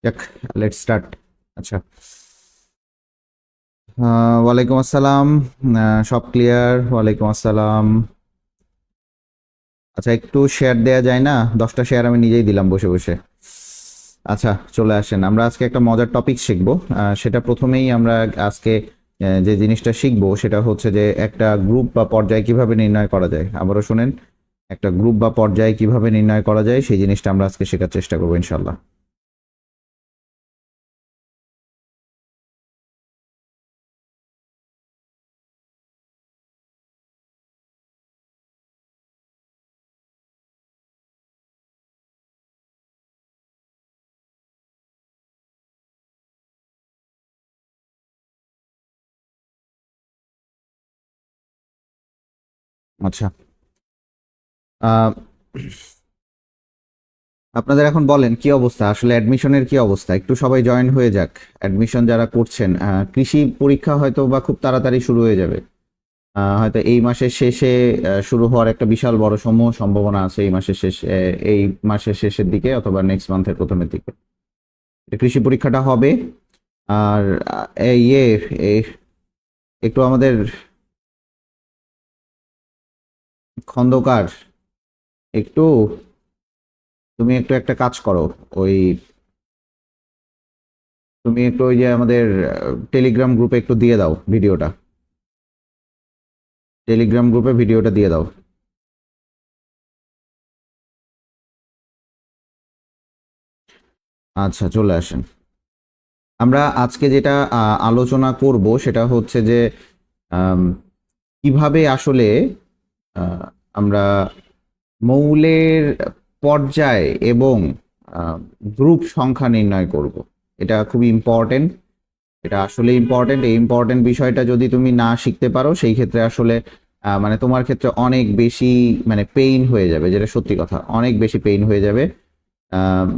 যাক, let's start. আচ্ছা। ওয়ালাইকুম আসসালাম। সব ক্লিয়ার? ওয়ালাইকুম আসসালাম। আচ্ছা, একটু শেয়ার দেয়া যায় না? 10টা শেয়ার আমি নিজেই দিলাম বসে বসে। আচ্ছা, চলে আসেন, আমরা আজকে একটা মজার টপিক শিখবো। সেটা প্রথমেই আমরা আজকে যে জিনিসটা শিখবো সেটা হচ্ছে যে একটা গ্রুপ বা পর্যায় কিভাবে নির্ণয় করা যায়। আবারও শুনেন, একটা গ্রুপ বা পর্যায় কিভাবে নির্ণয় করা যায় সেই জিনিসটা আমরা আজকে শেখার চেষ্টা করবো ইনশাল্লাহ। আচ্ছা। আহ আপনাদের এখন বলেন কি অবস্থা, আসলে অ্যাডমিশনের কি অবস্থা? একটু সবাই জয়েন হয়ে যাক। অ্যাডমিশন যারা করছেন, কৃষি পরীক্ষা হয়তো বা খুব তাড়াতাড়ি শুরু হয়ে যাবে। হয়তো এই মাসের শেষে শুরু হওয়ার একটা বিশাল বড় সম্ভাবনা আছে, এই মাসের এই মাসের শেষের দিকে অথবা নেক্সট মান্থের প্রথমের দিকে কৃষি পরীক্ষাটা হবে। আর এই একটু আমাদের খন্দকার, একটু তুমি একটু একটা কাজ করো। ওই তুমি একটু ওই যে আমাদের টেলিগ্রাম গ্রুপে একটু দিয়ে দাও ভিডিওটা। টেলিগ্রাম গ্রুপে ভিডিওটা দিয়ে দাও। আচ্ছা, চলে আসেন। আমরা আজকে যেটা আলোচনা করব সেটা হচ্ছে যে আম, কিভাবে আসলে আহ, আমরা মৌলের পর্যায় এবং গ্রুপ সংখ্যা নির্ণয় করব। এটা খুবই ইম্পর্টেন্ট। এটা আসলে ইম্পর্টেন্ট। এই ইম্পর্টেন্ট বিষয়টা যদি তুমি না শিখতে পারো সেই ক্ষেত্রে আসলে মানে তোমার ক্ষেত্রে অনেক বেশি মানে পেইন হয়ে যাবে, যেটা সত্যি কথা, অনেক বেশি পেইন হয়ে যাবে। আম,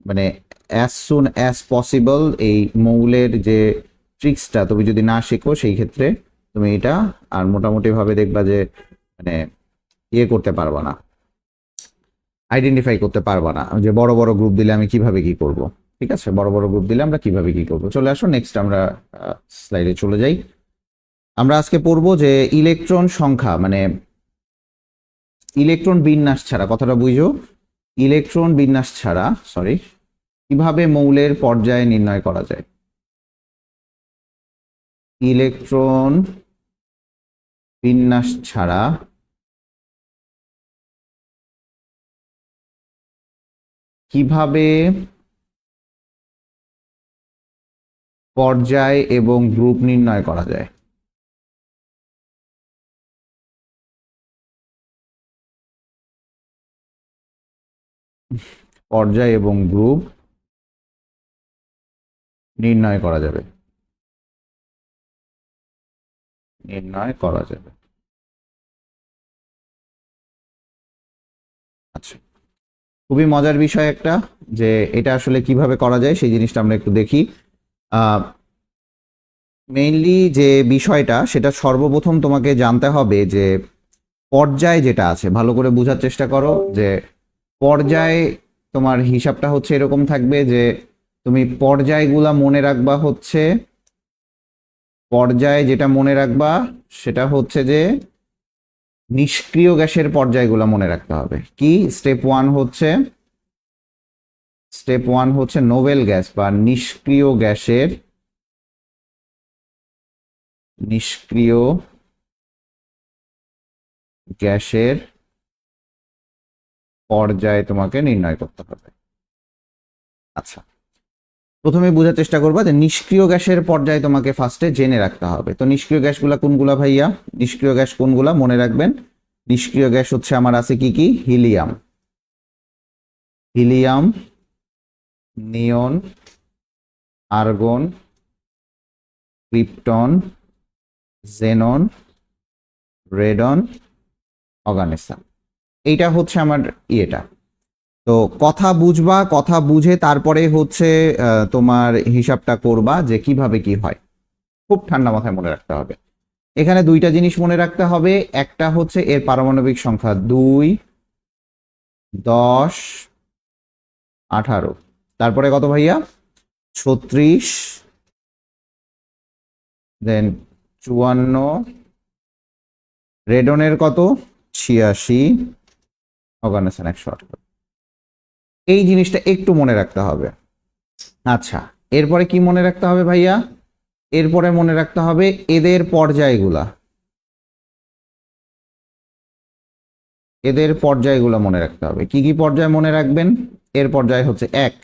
মানে অ্যাজ সুন অ্যাজ পসিবল এই মৌলের যে ট্রিক্সটা তুমি যদি না শেখো সেই ক্ষেত্রে তুমি এটা আর মোটামুটি ভাবে দেখবা যে মানে ইয়ে করতে পারবা না, আইডেন্টিফাই করতে পারবা না যে বড় বড় গ্রুপ দিলে আমি কিভাবে কি করব। ঠিক আছে, বড় বড় গ্রুপ দিলে আমরা কিভাবে কি করব। চলে আসো, নেক্সট আমরা স্লাইডে চলে যাই। আমরা আজকে পড়বো যে ইলেকট্রন সংখ্যা মানে ইলেকট্রন বিন্যাস ছাড়া, কথাটা বুঝো, ইলেকট্রন বিন্যাস ছাড়া, সরি, কিভাবে মৌলের পর্যায় নির্ণয় করা যায়। ইলেকট্রন বিন্যাস ছাড়া কিভাবে পর্যায় এবং গ্রুপ নির্ণয় করা যায়। পর্যায় এবং গ্রুপ নির্ণয় করা যাবে, নির্ণয় করা যাবে। আচ্ছা, খুবই মজার বিষয় একটা, যে এটা আসলে কিভাবে করা যায় সেই জিনিসটা আমরা একটু দেখি। আহ মেইনলি যে বিষয়টা সেটা সর্বপ্রথম তোমাকে জানতে হবে যে পর্যায় যেটা আছে, ভালো করে বোঝার চেষ্টা করো যে পর্যায়, তোমার হিসাবটা হচ্ছে এরকম থাকবে যে তুমি পর্যায়গুলা মনে রাখবা হচ্ছে, পর্যায় যেটা মনে রাখবা সেটা হচ্ছে যে নিষ্ক্রিয় গ্যাসের পর্যায়গুলো মনে রাখতে হবে। কি স্টেপ ওয়ান হচ্ছে নোভেল গ্যাস বা নিষ্ক্রিয় গ্যাসের পর্যায় তোমাকে নির্ণয় করতে হবে। আচ্ছা, প্রথমে বোঝার চেষ্টা করবা যে নিষ্ক্রিয় গ্যাসের পর্যায় তোমাকে ফার্স্টে জেনে রাখতে হবে। তো নিষ্ক্রিয় গ্যাসগুলা কোনগুলা ভাইয়া? নিষ্ক্রিয় গ্যাস কোনগুলা মনে রাখবেন। নিষ্ক্রিয় গ্যাস হচ্ছে আমার আছে কি কি? হিলিয়াম, হিলিয়াম, নিয়ন, আর্গন, ক্রিপ্টন, জেনন, রেডন, অর্গানেসাম। এইটা হচ্ছে আমার ইয়েটা। তো কথা বুঝবা, কথা বুঝে তারপরে হচ্ছে তোমার হিসাবটা করবা যে কিভাবে কি হয়। খুব ঠান্ডা মাথায় মনে রাখতে হবে। এখানে দুইটা জিনিস মনে রাখতে হবে। একটা হচ্ছে এর পারমাণবিক সংখ্যা 2, 10, 18। তারপরে কত ভাইয়া? 36, দেন 54, রেডনের কত 86, অর্গানাইজেশন 118। এই জিনিসটা একটু মনে রাখতে হবে। আচ্ছা, এরপরে কি মনে রাখতে হবে ভাইয়া? এরপরে মনে রাখতে হবে এদের পর্যায়গুলা, এদের পর্যায়গুলো মনে রাখতে হবে। কি কি পর্যায় মনে রাখবেন? এর পর্যায় হচ্ছে 1,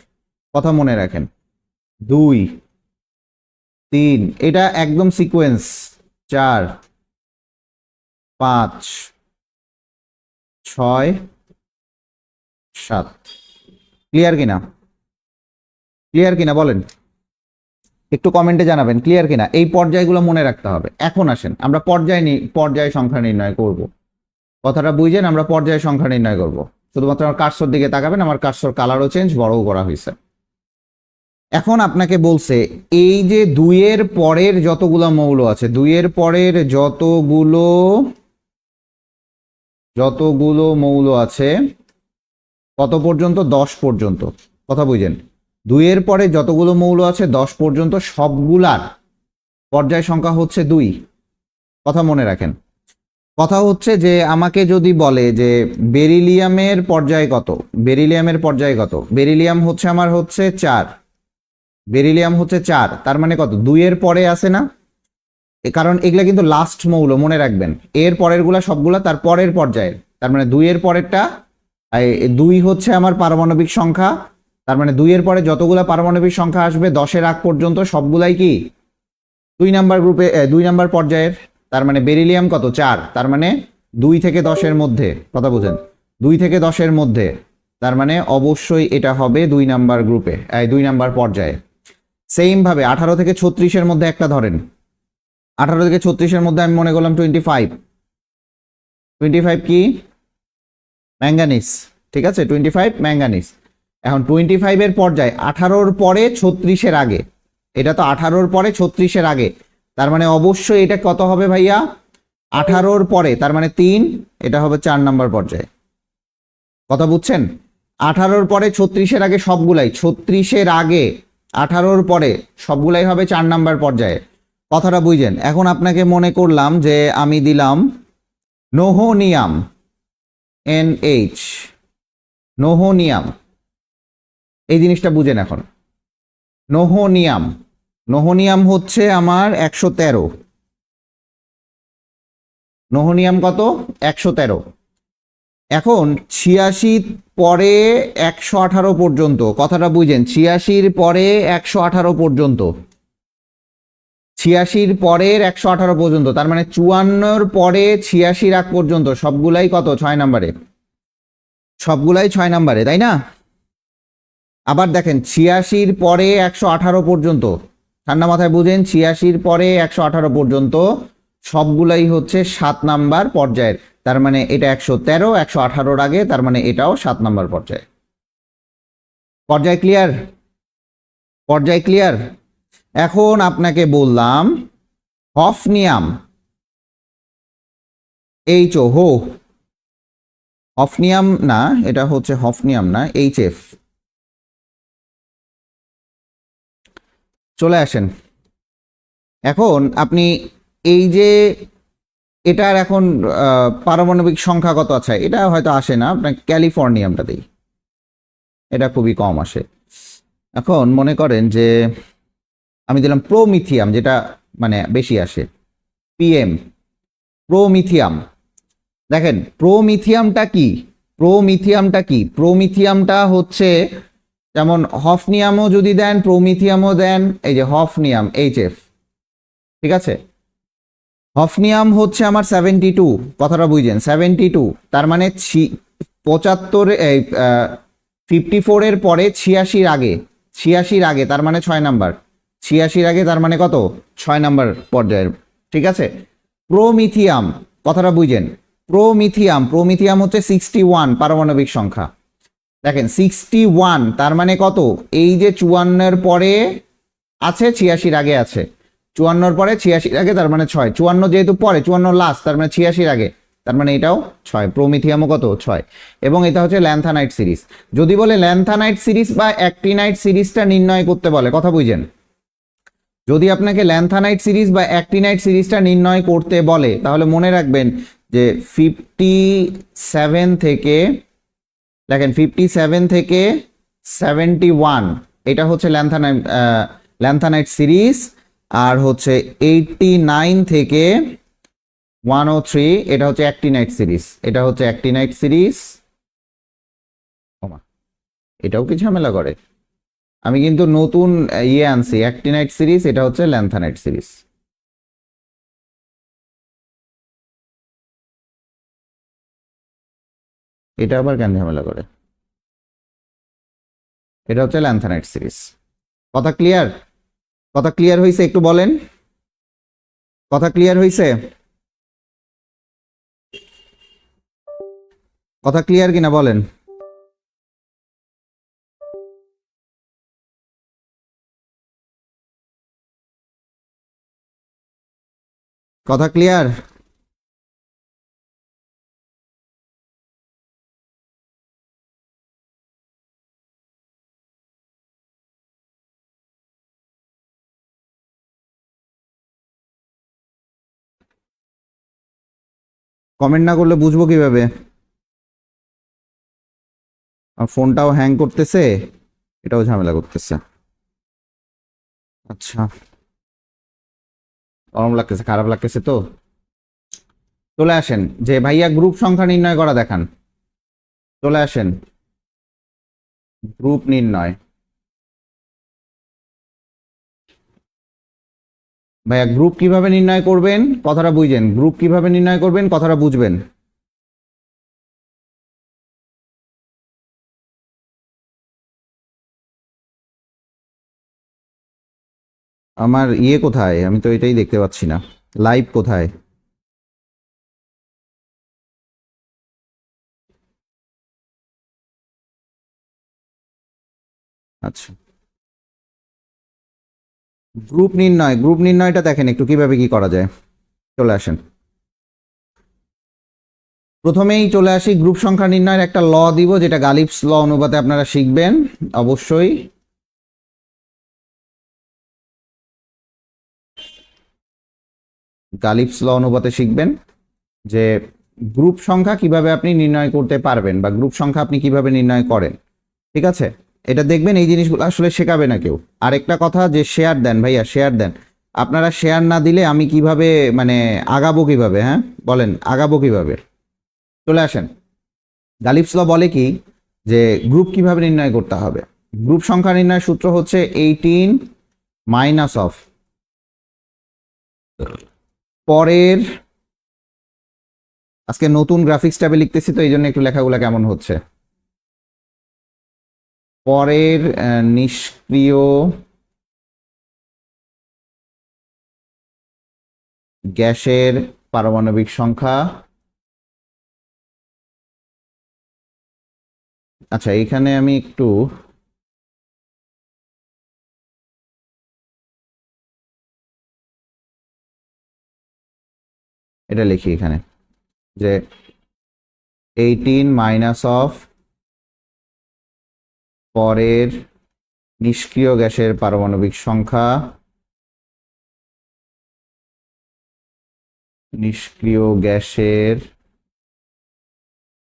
কথা মনে রাখেন, 2, 3, এটা একদম সিকোয়েন্স, 4, 5, 6, 7। ক্লিয়ার কিনা? ক্লিয়ার কিনা বলেন, একটু কমেন্টে জানাবেন ক্লিয়ার কিনা। এই পর্যায়গুলো মনে রাখতে হবে। এখন আসেন আমরা পর্যায় সংখ্যা নির্ণয় করব। কথাটা বুঝেন, আমরা পর্যায় সংখ্যা নির্ণয় করব। শুধুমাত্র আমার কার্সর দিকে তাকাবেন, আমার কার্সর কালারও চেঞ্জ, বড়ও করা হয়েছে। এখন আপনাকে বলছে এই যে 2 এর পরের যতগুলো মৌল আছে, 2 এর পরের যতগুলো মৌল আছে কত পর্যন্ত? 10 পর্যন্ত। কথা বুঝেন, 2 এর পরে যতগুলো মৌল আছে 10 পর্যন্ত সবগুলার পর্যায় সংখ্যা হচ্ছে 2। কথা মনে রাখেন। কথা হচ্ছে যে আমাকে যদি বলে যে বেরিলিয়ামের পর্যায় কত, বেরিলিয়ামের পর্যায় কত, বেরিলিয়াম হচ্ছে আমার হচ্ছে 4, বেরিলিয়াম হচ্ছে 4, তার মানে কত? 2 এর পরে আছে না, কারণ এগুলা কিন্তু লাস্ট মৌল, মনে রাখবেন। এর পরেরগুলা সবগুলা তার পরের পর্যায়ের, তার মানে 2 এর পরেরটা 2 হচ্ছে আমার পারমাণবিক সংখ্যা, তার মানে 2 এর পরে যতগুলা পারমাণবিক সংখ্যা আসবে 10-এর আগ পর্যন্ত সবগুলাই কি 2 নাম্বার গ্রুপে, 2 নাম্বার পর্যায়ের। তার মানে বেরিলিয়াম কত? 4, তার মানে 2 থেকে 10-এর মধ্যে। কথা বুঝেন, 2 থেকে 10-এর মধ্যে, তার মানে অবশ্যই এটা হবে 2 নাম্বার গ্রুপে, 2 নাম্বার পর্যায়ে। সেম ভাবে 18 থেকে 36-এর মধ্যে একটা ধরেন, 18 থেকে 36-এর মধ্যে আমি মনে করলাম 25, 25 কি? ম্যাঙ্গানিজ, ঠিক আছে, 25 ম্যাঙ্গানিজ। এখন 25-এর পর্যায় 18-র পরে 36-এর আগে, এটা তো 18-র পরে 36-এর আগে, তার মানে অবশ্যই এটা কত হবে ভাইয়া? 18-র পরে, তার মানে 3, এটা হবে 4 নাম্বার পর্যায়ে। কথা বুঝছেন? 18-র পরে 36-এর আগে সবগুলাই, 36-এর আগে 18-র পরে সবগুলাই হবে 4 নাম্বার পর্যায়ে। কথাটা বুঝেন। এখন আপনাকে মনে করলাম যে আমি দিলাম নোহোনিয়াম, NH, নোহোনিয়াম, এই জিনিসটা বুঝেন। এখন নোহোনিয়াম, নোহোনিয়াম হচ্ছে আমার 113, নোহোনিয়াম কত? 113। এখন 86 পরে 118 পর্যন্ত, কথাটা বুঝেন, 86-র পরে 118 পর্যন্ত, 86-র পরের 118 পর্যন্ত, তার মানে 54-র পরে 86-র আগ পর্যন্ত সবগুলাই কত? 6 নাম্বারে, সবগুলাই 6 নাম্বারে, তাই না? আবার দেখেন 86-র পরে 118 পর্যন্ত, ঠান্ডা মাথায় বুঝেন, 86-র পরে 118 পর্যন্ত সবগুলাই হচ্ছে 7 নাম্বার পর্যায়ের, তার মানে এটা 113, 118-র আগে, তার মানে এটাও 7 নাম্বার পর্যায়ে। পর্যায় ক্লিয়ার? পর্যায় ক্লিয়ার? এখন আপনাকে বললাম হফনিয়াম, HO, হফনিয়াম না, এটা হচ্ছে হফনিয়াম না, HF। চলে আসেন। এখন আপনি এই যে এটার এখন পারমাণবিক সংখ্যা কত আছে, এটা হয়তো আসে না, আপনার ক্যালিফোর্নিয়ামটা দিই, এটা খুবই কম আসে। এখন মনে করেন যে আমি দিলাম প্রোমিথিয়াম, যেটা মানে বেশি আসে, PM, প্রোমিথিয়াম। দেখেন প্রোমিথিয়ামটা কি, প্রোমিথিয়ামটা কি? প্রোমিথিয়ামটা হচ্ছে যেমন হফনিয়ামও যদি দেন, প্রোমিথিয়ামও দেন, এই যে হফনিয়াম, HF, ঠিক আছে। হফনিয়াম হচ্ছে আমার 72, কথাটা বুঝছেন, 72, তার মানে 75, 54-এর পরে 86-র আগে, 86-র আগে, তার মানে 6 নাম্বার, 86-র আগে, তার মানে কত? 6 নাম্বার পর্যায়ের, ঠিক আছে। প্রোমিথিয়াম, কথাটা বুঝছেন, প্রোমিথিয়াম, প্রোমিথিয়াম হচ্ছে 61 পারমাণবিক সংখ্যা। দেখেন 61, তার মানে কত? এই যে 54-এর পরে আছে, 86-র আগে আছে, 54-র পরে 86-র আগে, তার মানে 6, 54 যেহেতু পরে, 54 লাস্ট, তার মানে 86-র আগে, তার মানে এটাও 6, প্রোমিথিয়ামও কত 6, এবং এটা হচ্ছে ল্যান্থানাইট সিরিজ। যদি বলে ল্যান্থানাইট সিরিজ বা অ্যাক্টিনাইট সিরিজটা নির্ণয় করতে বলে, কথা বুঝেন, যদি আপনাকে ল্যান্থানাইট সিরিজ বা অ্যাক্টিনাইট সিরিজটা নির্ণয় করতে বলে তাহলে মনে রাখবেন যে 57 থেকে, দেখেন 57 থেকে 71 এটা হচ্ছে ল্যান্থানাইট সিরিজ, আর হচ্ছে 89 থেকে 103 এটা হচ্ছে অ্যাক্টিনাইট সিরিজ। এটা হচ্ছে অ্যাক্টিনাইট সিরিজ। এটাও কি ঝামেলা করে? আমি কিন্তু নতুন আনছি, অ্যাক্টিনাইট সিরিজ, এটা হচ্ছে ল্যান্থানাইট সিরিজ। এটা আবার কেন ঝামেলা করে? এটা হচ্ছে ল্যান্থানাইট সিরিজ। কথা ক্লিয়ার? কথা ক্লিয়ার হয়েছে? একটু বলেন, কথা ক্লিয়ার হয়েছে? কথা ক্লিয়ার কিনা বলেন? কথা ক্লিয়ার? কমেন্ট না করলে বুঝবো কিভাবে? আর ফোনটাও হ্যাং করতেছে, এটাও ঝামেলা করতেছে। আচ্ছা, গরম লাগতেছে, খারাপ লাগতেছে তো। চলে আসেন, যে ভাইয়া গ্রুপ সংখ্যা নির্ণয় করা দেখান। চলে আসেন, গ্রুপ নির্ণয়। ভাইয়া গ্রুপ কিভাবে নির্ণয় করবেন কথাটা বুঝেন, গ্রুপ কিভাবে নির্ণয় করবেন কথাটা বুঝবেন। আমার কোথায়? আমি তো এটাই দেখতে পাচ্ছি না, লাইভ কোথায়? আচ্ছা, গ্রুপ নির্ণয়টা দেখেন একটু কিভাবে কি করা যায়। চলে আসেন, প্রথমেই চলে আসি, গ্রুপ সংখ্যা নির্ণয়ের একটা ল দিব যেটা গালিবস ল অনুপাতে আপনারা শিখবেন অবশ্যই। গালিবস ল অনুপাতে শিখবেন যে গ্রুপ সংখ্যা কিভাবে আপনি নির্ণয় করতে পারবেন, বা গ্রুপ সংখ্যা আপনি কিভাবে নির্ণয় করেন। ঠিক আছে, এটা দেখবেন, এই জিনিসগুলো আসলে শেখাবে না কেউ। আরেকটা কথা, যে শেয়ার দেন ভাইয়া, শেয়ার দেন। আপনারা শেয়ার না দিলে আমি কিভাবে মানে আগাবো কিভাবে? হ্যাঁ বলেন, আগাবো কিভাবে? চলে আসেন, গালিবস ল বলে কি যে গ্রুপ কিভাবে নির্ণয় করতে হবে। গ্রুপ সংখ্যা নির্ণয়ের সূত্র হচ্ছে 18 মাইনাস অফ পরের, আজকে নতুন গ্রাফিক্স ট্যাবে লিখতেছি তো এই জন্য একটু লেখাগুলো কেমন হচ্ছে, পরের নিষ্ক্রিয় গ্যাসের পারমাণবিক সংখ্যা। আচ্ছা, এখানে আমি একটু এটা লিখি এখানে, যে 18 মাইনাস অফ পরের নিষ্ক্রিয় গ্যাসের পারমাণবিক সংখ্যা, নিষ্ক্রিয় গ্যাসের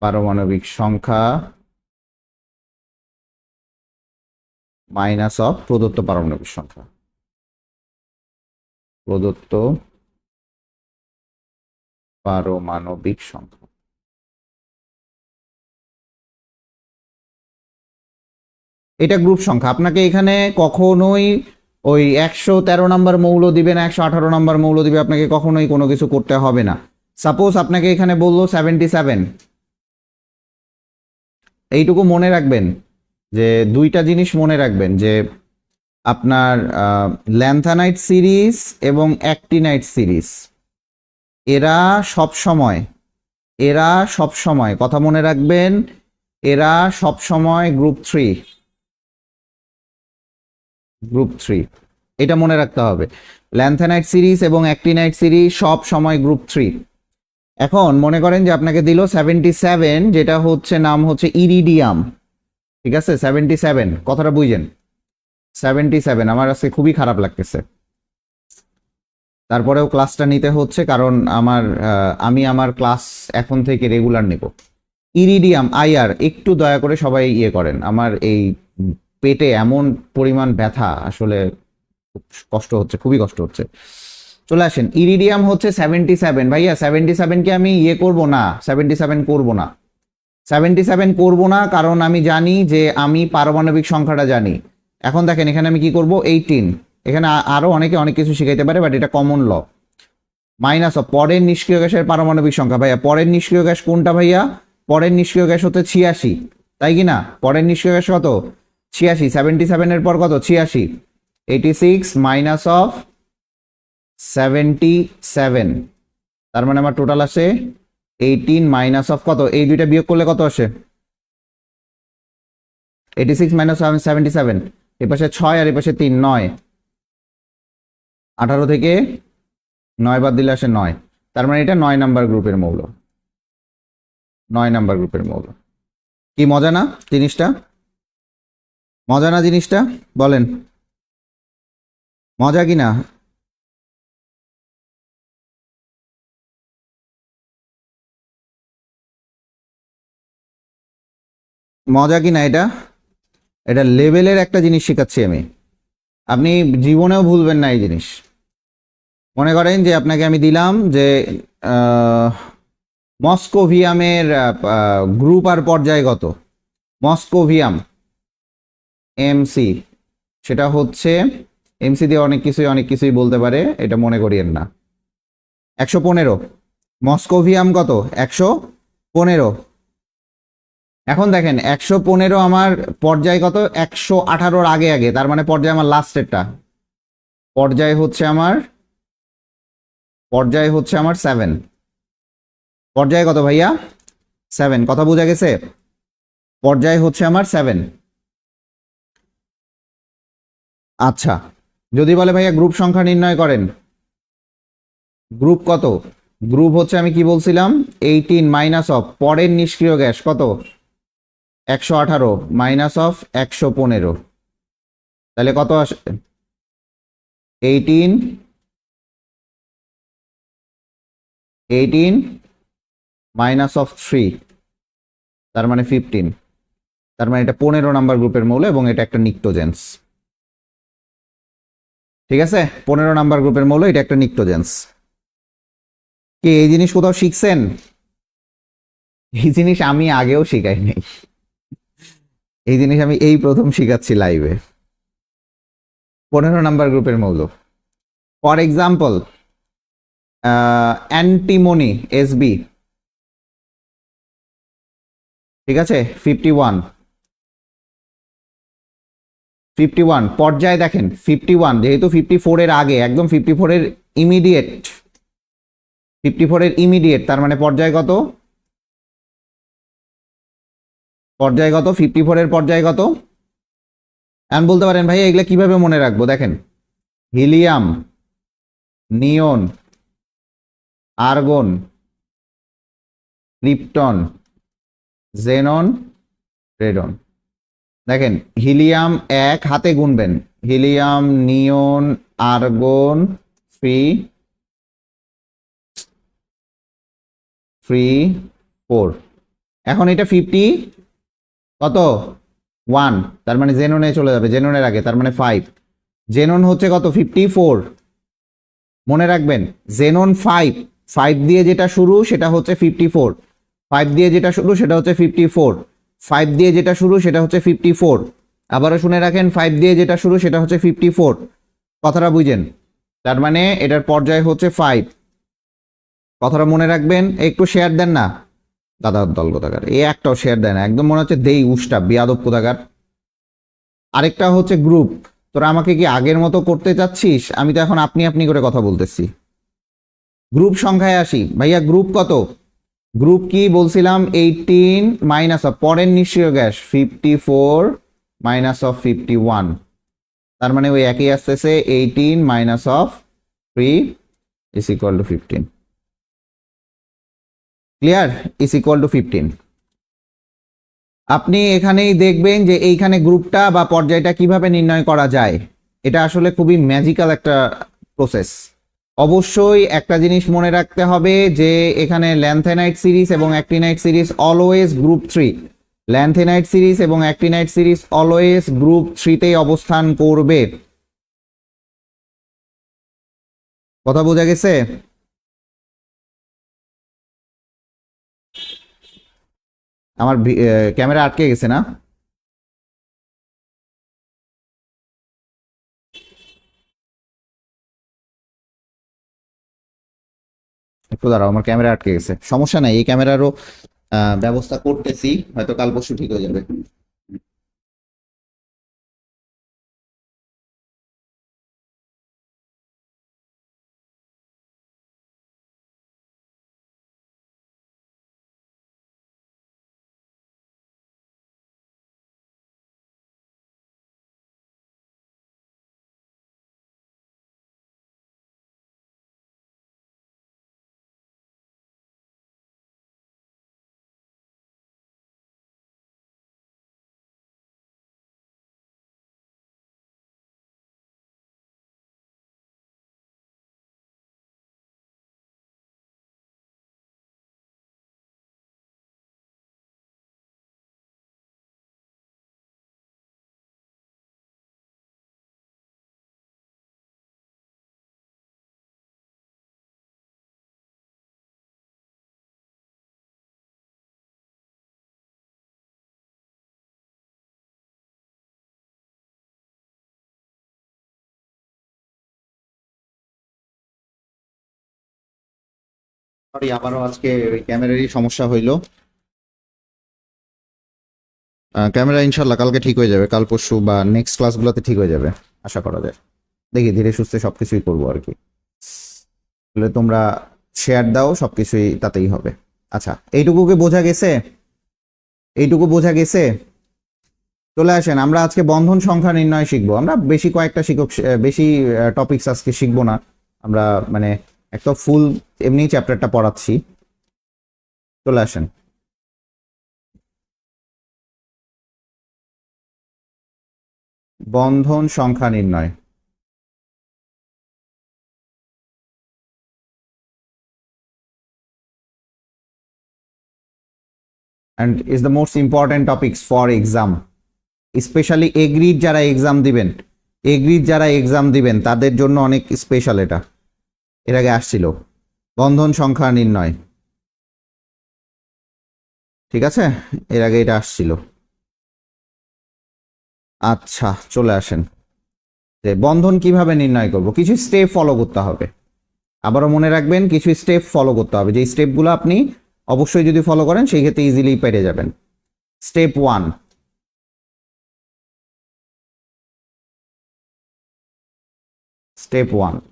পারমাণবিক সংখ্যা মাইনাস অফ প্রদত্ত পারমাণবিক সংখ্যা, প্রদত্ত পারমাণবিক সংখ্যা। এটা গ্রুপ সংখ্যা। আপনাকে এখানে কখনোই ওই 113 নম্বর মৌল দিবে না, 118 নম্বর মৌল দিবে, আপনাকে কখনোই কোনো কিছু করতে হবে না। সাপোজ আপনাকে এখানে বললো 77, এইটুকু মনে রাখবেন যে দুইটা জিনিস মনে রাখবেন, যে আপনার ল্যান্থানাইট সিরিজ এবং অ্যাক্টিনাইট সিরিজ, এরা সব সময় কথা মনে রাখবেন, এরা সব সময় গ্রুপ থ্রি, এটা মনে রাখতে হবে। ল্যান্থানাইট সিরিজ এবং অ্যাক্টিনাইট সিরিজ সব সময় গ্রুপ থ্রি। এখন মনে করেন যে আপনাকে দিল 77, যেটা হচ্ছে নাম হচ্ছে ইরিডিয়াম। ঠিক আছে, 77 কথাটা বুঝেন। 77 আমার আজকে খুবই খারাপ লাগতেছে, তারপরেও ক্লাসটা নিতে হচ্ছে কারণ আমি আমার ক্লাস এখন থেকে রেগুলার নেব। ইরিডিয়াম আইআর, একটু দয়া করে সবাই ইয়ে করেন, আমার এই পেটে এমন পরিমাণ ব্যথা, আসলে খুব কষ্ট হচ্ছে, খুবই কষ্ট হচ্ছে। চলে আসেন, ইরিডিয়াম হচ্ছে 77। ভাইয়া 77কে আমি ইয়ে করব না, 77 করব না, 77 করব না, কারণ আমি জানি যে আমি পারমাণবিক সংখ্যাটা জানি। এখন দেখেন এখানে আমি কি করব, 18, এখানে আরো অনেকে অনেক কিছু শিখাইতে পারে, বাট এটা কমন ল। মাইনাস অফ পরের নিষ্ক্রিয় গ্যাসের পারমাণবিক সংখ্যা। ভাইয়া পরের নিষ্ক্রিয় গ্যাস কোনটা ভাইয়া? পরের নিষ্ক্রিয় গ্যাস হচ্ছে 86, তাই কি না? পরের নিষ্ক্রিয় গ্যাস কত? 86। 77 এর পর কত? 86। 86 মাইনাস অফ 77, তার মানে আমার টোটাল আসে 18 মাইনাস অফ কত? এই দুইটা বিয়োগ করলে কত আসে? 86 মাইনাস 77, এই পাশে 6 আর এই পাশে 3, 9। 18 থেকে 9 বাদ দিলে আসে 9, তার মানে এটা 9 নাম্বার গ্রুপের মৌল। 9 নাম্বার গ্রুপের মৌল। কি মজা না জিনিসটা? মজা না জিনিসটা? বলেন মজা কি না? মজা কি না এটা? এটা লেভেলের একটা জিনিস শেখাচ্ছি আমি, আপনি জীবনেও ভুলবেন না এই জিনিস। মনে করেন যে আপনাকে আমি দিলাম যে মস্কোভিয়ামের গ্রুপ আর পর্যায়গত। মস্কোভিয়াম এমসি, সেটা হচ্ছে এমসি দিয়ে অনেক কিছুই বলতে পারে, এটা মনে করিয়েন না। 115। মস্কোভিয়াম কত? 115। এখন দেখেন 115 আমার পর্যায় কত? 118 আগে আগে, তার মানে পর্যায় আমার লাস্টেরটা। পর্যায় হচ্ছে আমার 7। পর্যায় কত ভাইয়া? 7। কথা বোঝা গেছে? পর্যায় হচ্ছে আমার 7। আচ্ছা, যদি বলে ভাইয়া গ্রুপ সংখ্যা নির্ণয় করেন, গ্রুপ কত? গ্রুপ হচ্ছে আমি কি বলছিলাম, 18 মাইনাস অফ পরের নিষ্ক্রিয় গ্যাস কত? 118 মাইনাস অফ 115, তাহলে কত আসে? 18 মাইনাস অফ 3, তার মানে 15, তার মানে এটা 15 নাম্বার গ্রুপের মৌল এবং এটা একটা নিক্টোজেন্স। ঠিক আছে, 15 নাম্বার গ্রুপের মৌল, এটা একটা নিক্টোজেন্স। কি এই জিনিস কোথাও শিখছেন? এই জিনিস আমি আগেও শিখাই নাই, এই জিনিস আমি এই প্রথম শিখাচ্ছি লাইভে। 15 নাম্বার গ্রুপের মৌল, ফর এক্সাম্পল অ্যান্টিমনি এসবি। ঠিক আছে, 51 পর্যায়ে দেখেন 51, যেহেতু 54 এর আগে, একদম 54 এর ইমিডিয়েট, 54 এর ইমিডিয়েট, তার মানে পর্যায় কত? 54 এর পর্যায় কত? এখন বলতে পারেন ভাই এগুলা কিভাবে মনে রাখবো? দেখেন, হিলিয়াম, নিয়ন, আর্গন, ক্রিপ্টন, জেনন, রেডন। দেখেন হিলিয়াম 1 হাতে গুনবেন, হিলিয়াম, নিয়ন, আর্গন, ফ্রি 4। এখন এটা 50 কত? 1, তার মানে জেননে চলে যাবে, জেননের আগে, তার মানে 5। জেনন হচ্ছে কত? 54। মনে রাখবেন জেনন 5 দিয়ে যেটা শুরু সেটা হচ্ছে 54, 5 দিয়ে যেটা শুরু সেটা হচ্ছে 54, 5 দিয়ে যেটা শুরু সেটা হচ্ছে 54। আবারও শুনে রাখেন, 5 দিয়ে যেটা শুরু সেটা হচ্ছে 54। কথাটা বুঝেন? তার মানে এটার পর্যায় হচ্ছে 5। কথাটা মনে রাখবেন, একটু শেয়ার দেন না দাদার দল কোথাকার, এই একটাও শেয়ার দেয় না, একদম মনে হচ্ছে দেই উষ্টা বিয়াদব কোথাকার। আরেকটা হচ্ছে গ্রুপ। তোরা আমাকে কি আগের মতো করতে চাচ্ছিস? আমি তো এখন আপনি আপনি করে কথা বলতেছি। গ্রুপ সংখ্যায় আসি ভাইয়া, গ্রুপ কত? গ্রুপ কি বলছিলাম? 18 মাইনাস অফ পরের নিষ্ক্রিয় গ্যাস 54 মাইনাস অফ 51, তার মানে ওই একই আসতেছে 18 minus of 3 is equal two 15। Clear? Is equal two 15। আপনি এখানেই দেখবেন যে এইখানে গ্রুপটা বা পর্যায়টা কিভাবে নির্ণয় করা যায়। এটা আসলে খুবই ম্যাজিক্যাল একটা প্রসেস। অবশ্যই একটা জিনিস মনে রাখতে হবে যে এখানে ল্যান্থেনাইট সিরিজ এবং actinide series always group 3। Lanthanide series এবং অ্যাক্টিনাইট সিরিজ অলওয়েজ গ্রুপ 3তেই অবস্থান করবে। কথা বোঝা গেছে? আমার ক্যামেরা আটকে গেছে না? একটু দাঁড়াও, আমার ক্যামেরা আটকে গেছে। সমস্যা নাই, এই ক্যামেরারও ব্যবস্থা করতেছি, হয়তো কাল পরশু ঠিক হয়ে যাবে। সরি, আবারও আজকে ওই ক্যামেরারই সমস্যা হইলো। ক্যামেরা ইনশাল্লাহ কালকে ঠিক হয়ে যাবে, কাল পরশু বা নেক্সট ক্লাসগুলোতে ঠিক হয়ে যাবে আশা করা যায়। দেখি ধীরে সুস্থে সবকিছুই করবো আর কি। তাহলে তোমরা শেয়ার দাও, সবকিছুই তাতেই হবে। আচ্ছা, এইটুকুকে বোঝা গেছে? এইটুকু বোঝা গেছে? চলে আসেন, আমরা আজকে বন্ধন সংখ্যা নির্ণয় শিখবো। আমরা বেশি কয়েকটা বেশি টপিকস আজকে শিখবো না আমরা, মানে একটা ফুল এমনি চ্যাপ্টারটা পড়াচ্ছি। চলে আসেন। বন্ধন সংখ্যা নির্ণয়। And is the most important topics for exam, specially agreed যারা এক্সাম দিবেন, তাদের জন্য অনেক স্পেশাল এটা। এর আগে আসছিল বন্ধন সংখ্যা নির্ণয়, ঠিক আছে? এর আগে এটা আসছিল। আচ্ছা, চলে আসেন। যে বন্ধন কিভাবে নির্ণয় করব, কিছু স্টেপ ফলো করতে হবে। আবারও মনে রাখবেন, কিছু স্টেপ ফলো করতে হবে, যে স্টেপগুলো আপনি অবশ্যই যদি ফলো করেন সেই ক্ষেত্রে ইজিলি পেরে যাবেন। স্টেপ 1,